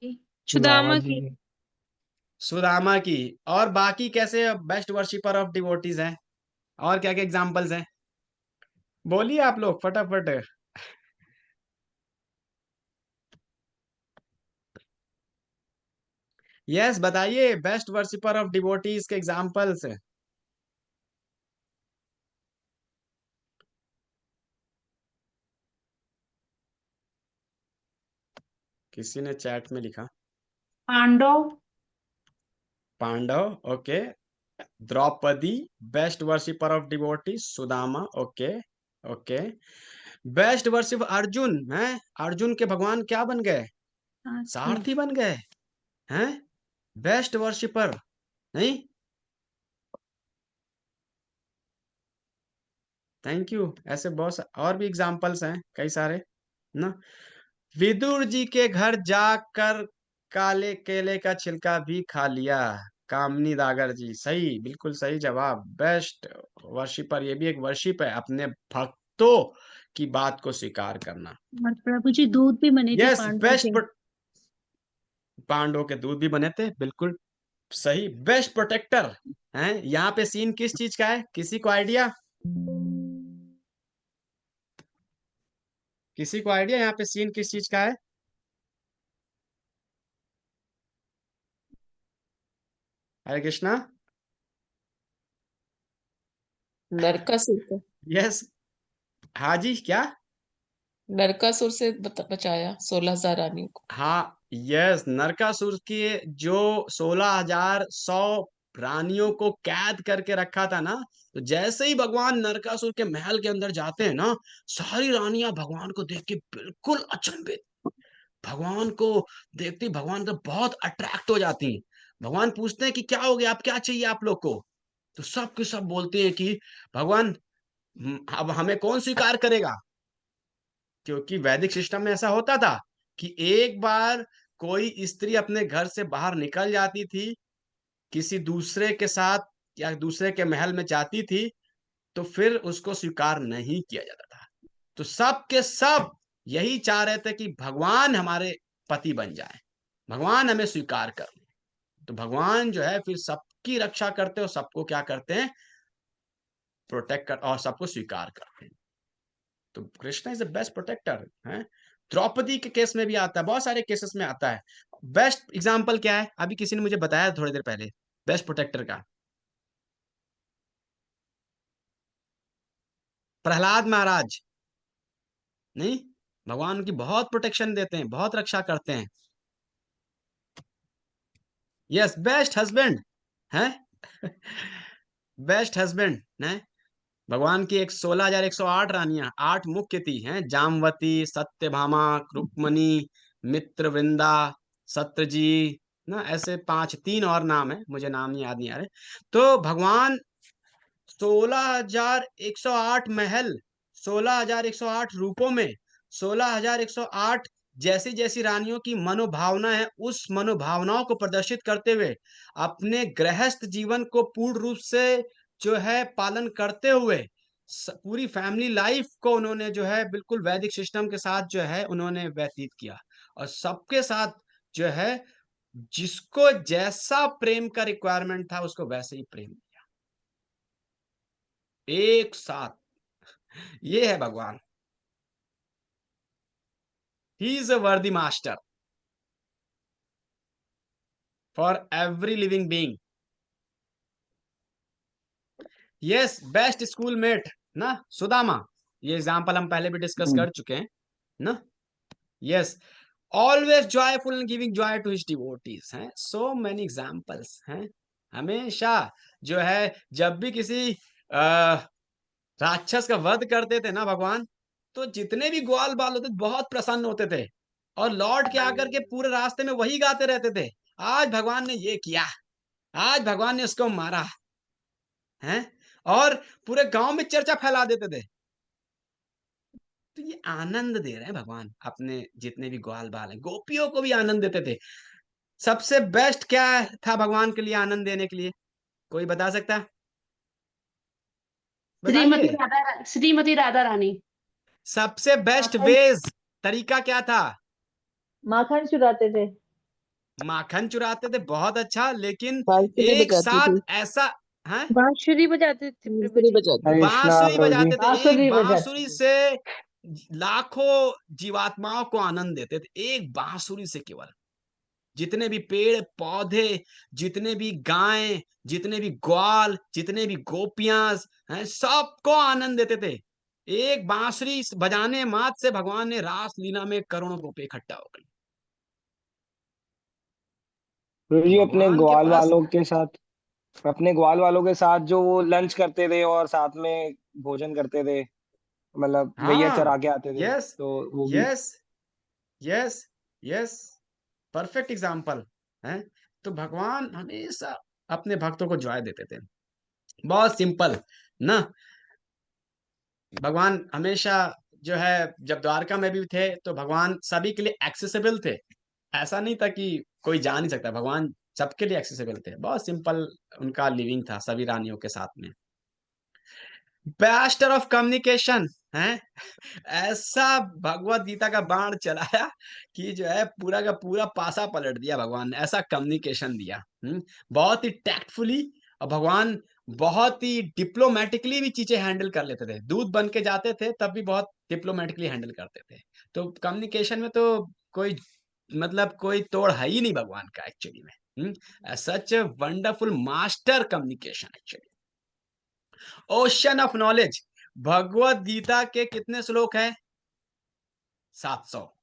सुदामा सुदामा जी की। की। सुदामा की। और बाकी कैसे बेस्ट वर्शिपर ऑफ डिवोटीज हैं? और क्या क्या एग्जाम्पल्स हैं? बोलिए आप लोग फटाफट। यस बताइए, बेस्ट वर्शिपर ऑफ डिवोटीज के एग्जाम्पल्स। किसी ने चैट में लिखा Pandav. Pandav, okay. Draupadi, best worshipper of devotee Sudama, okay okay. Best worship Arjun है, अर्जुन के भगवान क्या बन गए? सारथी बन गए हैं, बेस्ट वर्शिपर नहीं। Thank you. ऐसे बहुत और भी एग्जाम्पल्स हैं कई सारे ना। विदुर जी के घर जाकर काले केले का छिलका भी खा लिया, कामनी दागर जी, सही, बिल्कुल सही जवाब। बेस्ट वर्शिपर, ये भी एक वर्शिप है, अपने भक्तों की बात को स्वीकार करना। और प्रभु जी दूध भी बने थे यस पांडवों बेस्ट, के। पांडवों के दूध भी बने थे, बिल्कुल सही। बेस्ट प्रोटेक्टर है, यहाँ पे सीन किस चीज का है, किसी को आइडिया? किसी को आइडिया यहाँ पे सीन किस चीज का है? हरे कृष्णा। नरकासुर का। यस, हाँ जी, क्या? नरकासुर से बचाया 16,000 रानियों को। हाँ यस, नरकासुर के जो 16,100 रानियों को कैद करके रखा था ना, तो जैसे ही भगवान नरकासुर के महल के अंदर जाते हैं ना, सारी रानियां भगवान को देख के बिल्कुल अचंभित, भगवान को देखती भगवान तो बहुत अट्रैक्ट हो जाती हैं। भगवान पूछते हैं कि क्या हो गया, आप क्या चाहिए आप लोग को? तो सब के सब बोलते हैं कि भगवान अब हमें कौन स्वीकार करेगा? क्योंकि वैदिक सिस्टम में ऐसा होता था कि एक बार कोई स्त्री अपने घर से बाहर निकल जाती थी, किसी दूसरे के साथ या दूसरे के महल में जाती थी, तो फिर उसको स्वीकार नहीं किया जाता था। तो सब के सब यही चाह रहे थे कि भगवान हमारे पति बन जाए, भगवान हमें स्वीकार कर ले। तो भगवान जो है फिर सबकी रक्षा करते और सबको क्या करते हैं, प्रोटेक्ट कर और सबको स्वीकार करते हैं। तो Krishna is the best protector है। द्रौपदी के केस में भी आता है, बहुत सारे केसेस में आता है। बेस्ट एग्जाम्पल क्या है, अभी किसी ने मुझे बताया थोड़ी देर पहले, बेस्ट प्रोटेक्टर का प्रहलाद महाराज। नहीं, भगवान उनकी बहुत प्रोटेक्शन देते हैं, बहुत रक्षा करते हैं। यस, बेस्ट हस्बैंड है। बेस्ट हस्बैंड है। भगवान की 16,108 रानियां, 8 मुख्य थी हैं, जामवती, सत्यभामा, रुक्मणी, मित्रवृंदा, सत्यजी, ना ऐसे 5, 3 और नाम है, मुझे नाम याद नहीं आ रहे। तो भगवान 16,108 महल, 16,108 रूपों में 16,108 जैसी जैसी रानियों की मनोभावना है, उस मनोभावनाओं को प्रदर्शित करते हुए अपने गृहस्थ जीवन को पूर्ण रूप से जो है पालन करते हुए पूरी फैमिली लाइफ को उन्होंने जो है बिल्कुल वैदिक सिस्टम के साथ जो है उन्होंने व्यतीत किया, और सबके साथ जो है जिसको जैसा प्रेम का रिक्वायरमेंट था उसको वैसे ही प्रेम एक साथ। ये है भगवान। ही इज अ वर्दी master for every living being. Yes, best school mate ना, सुदामा। ये एग्जांपल हम पहले भी डिस्कस कर चुके हैं ना। Yes, always joyful and giving joy to his devotees हैं, सो मेनी एग्जांपल्स हैं। हमेशा जो है जब भी किसी राक्षस का वध करते थे ना भगवान, तो जितने भी ग्वाल बाल होते बहुत प्रसन्न होते थे, और लौट के आकर के पूरे रास्ते में वही गाते रहते थे, आज भगवान ने ये किया, आज भगवान ने उसको मारा है, और पूरे गांव में चर्चा फैला देते थे। तो ये आनंद दे रहे हैं भगवान अपने जितने भी ग्वाल बाल हैं, गोपियों को भी आनंद देते थे। सबसे बेस्ट क्या था भगवान के लिए आनंद देने के लिए, कोई बता सकता है? श्रीमती बताइए। राधा श्रीमती राधा रानी। सबसे बेस्ट माखन वेज, तरीका क्या था? माखन चुराते थे। माखन चुराते थे, बहुत अच्छा, लेकिन बांसुरी एक बजाती साथ थी। ऐसा है, बांसुरी बजाते थे प्रभु बांसुरी जी। बजाती थी। कृष्णा बांसुरी प्रभु जी। बजाते थे, एक बांसुरी बजाते बांसुरी थे। से लाखों जीवात्माओं को आनंद देते थे, एक बांसुरी से केवल। जितने भी पेड़ पौधे, जितने भी गायें, जितने भी ग्वाल, जितने भी गोपियां हैं, सबको आनंद देते थे। एक बांसुरी बजाने मात्र से भगवान ने रास लीला में करोड़ों रुपए इकट्ठा हो गए। प्रभु तो जी भगवान के पास अपने ग्वाल वालों के साथ जो वो लंच करते थे और साथ में भोजन करते थे, मतलब गैया हाँ, चरा के आते थे, यस, तो वो भी। Yes, yes, yes, perfect example है। तो भगवान हमेशा अपने भक्तों को जॉय देते थे, बहुत सिंपल ना। भगवान हमेशा जो है जब द्वारका में भी थे तो भगवान सभी के लिए एक्सेसिबल थे। ऐसा नहीं था कि कोई जा नहीं सकता, भगवान सबके लिए एक्सेसिबल थे, बहुत सिंपल उनका लिविंग था सभी रानियों के साथ में। मास्टर ऑफ कम्युनिकेशन है। ऐसा भगवत गीता का बाण चलाया कि जो है पूरा का पूरा पासा पलट दिया भगवान ने, ऐसा कम्युनिकेशन दिया। बहुत ही टैक्टफुली, और भगवान बहुत ही डिप्लोमेटिकली भी चीजें हैंडल कर लेते थे, दूध बन के जाते थे तब भी बहुत डिप्लोमेटिकली हैंडल करते थे। तो कम्युनिकेशन में तो कोई मतलब कोई तोड़ है ही नहीं भगवान का एक्चुअली में। Such wonderful master communication actually. Ocean of knowledge, Bhagavad Gita के कितने श्लोक है? 700।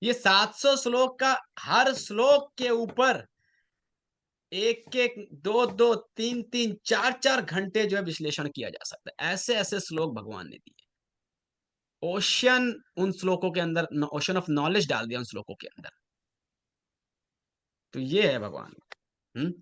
ये 700 श्लोक का हर श्लोक के ऊपर एक एक, दो दो, तीन तीन, चार चार घंटे जो है विश्लेषण किया जा सकता है, ऐसे ऐसे श्लोक भगवान ने दिए। ओशन उन श्लोकों के अंदर, ओशन ऑफ नॉलेज डाल दिया उन श्लोकों के अंदर। तो ये है भगवान। हम्म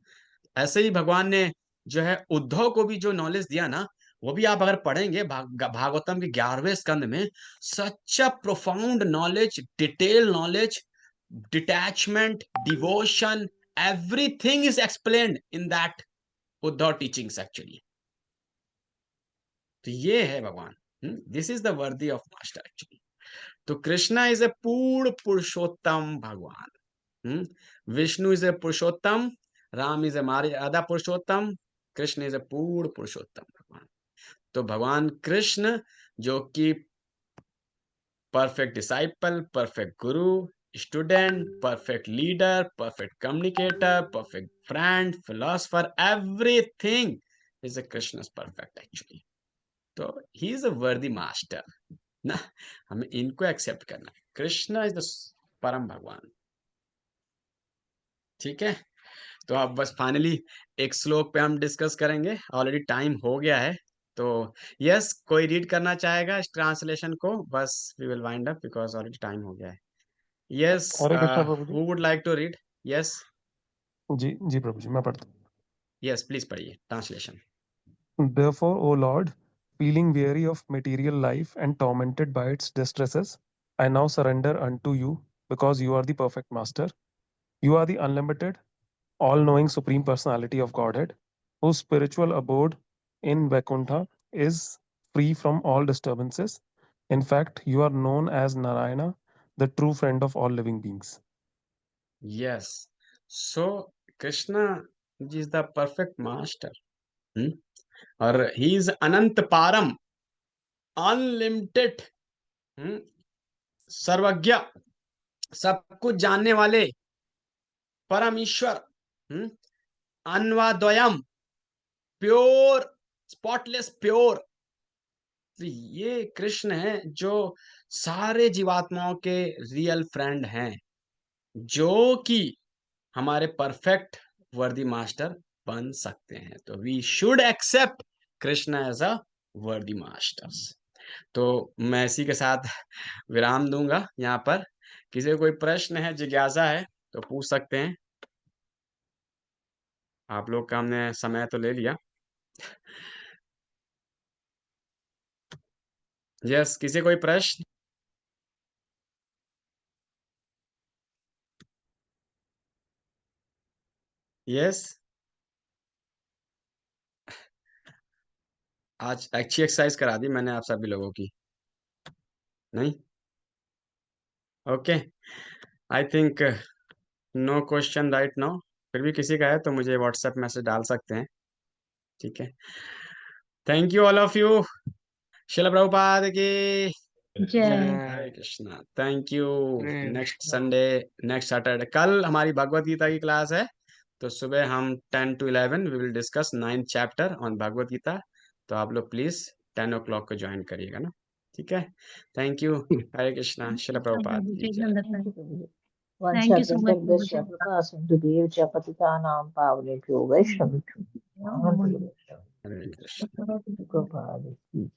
ऐसे ही भगवान ने जो है उद्धव को भी जो नॉलेज दिया ना, वो भी आप अगर पढ़ेंगे भागवतम के 11वें स्कंद में, such a profound knowledge, detail knowledge, detachment, devotion, everything is explained in that Uddhava teachings actually. तो ये है भगवान। This is the worthy of master actually. तो कृष्णा इज ए पूर्ण पुरुषोत्तम भगवान। विष्णु इज ए पुरुषोत्तम, राम इज ए मर्यादा पुरुषोत्तम, कृष्ण इज ए पूर्ण पुरुषोत्तम भगवान। तो भगवान कृष्ण जो कि perfect disciple, perfect guru, student, perfect leader, perfect communicator, perfect friend, philosopher, everything is a Krishna's perfect actually. तो he is a worthy master ना, हमें इनको एक्सेप्ट करना है। कृष्णा इज द परम भगवान। ठीक है, तो अब बस फाइनली एक श्लोक पे हम डिस्कस करेंगे, ऑलरेडी टाइम हो गया है। तो यस, कोई रीड करना चाहेगा इस ट्रांसलेशन को? बस we will wind up because already time हो गया है। यस, हरे कृष्णा प्रभु जी। Who would like to read? Yes जी जी प्रभु जी, मैं पढ़ता हूँ। यस, प्लीज पढ़िए translation. Therefore, O Lord, feeling weary of material life and tormented by its distresses, I now surrender unto you because you are the perfect master. You are the unlimited, all-knowing Supreme Personality of Godhead, whose spiritual abode in Vaikuntha is free from all disturbances. In fact, you are known as Narayana, the true friend of all living beings. Yes, so Krishna ji is the perfect master और ही इज अनंत पारम, अनलिमिटेड, सर्वज्ञ, सब कुछ जानने वाले, परम ईश्वर, अन्वाद्वयम, प्योर, स्पॉटलेस प्योर। तो ये कृष्ण है जो सारे जीवात्माओं के रियल फ्रेंड हैं, जो कि हमारे परफेक्ट वर्दी मास्टर बन सकते हैं। तो we should accept Krishna as a worthy masters. तो मैं इसी के साथ विराम दूंगा यहाँ पर। किसी को कोई प्रश्न है, जिज्ञासा है तो पूछ सकते हैं। आप लोग का हमने समय तो ले लिया। यस, किसी कोई प्रश्न? यस, आज अच्छी एक्सरसाइज करा दी मैंने आप सभी लोगों की, नहीं? Okay, I think no question right now. फिर भी किसी का है तो मुझे व्हाट्सएप मैसेज डाल सकते हैं। ठीक है, thank you all of you. Shrila Prabhupada की जय Hare Krishna. Thank you. Next Sunday, next Saturday, कल हमारी भगवत गीता की क्लास है, तो सुबह हम 10 to 11 we will discuss 9th chapter on Bhagavad Gita. तो आप लोग प्लीज 10 o'clock को ज्वाइन करिएगा ना। ठीक है, थैंक यू। हरे कृष्णा। शिल प्रभुपाद की जय। थैंक यू प्रभु जी। थैंक यू सो मच वंशाकल्पतरुभ्यश्च कृपा सिन्धुभ्यो च पतितानां पावनेभ्यो वैष्णवेभ्यो नमो नमः। हरे कृष्ण। प्रभुपाद की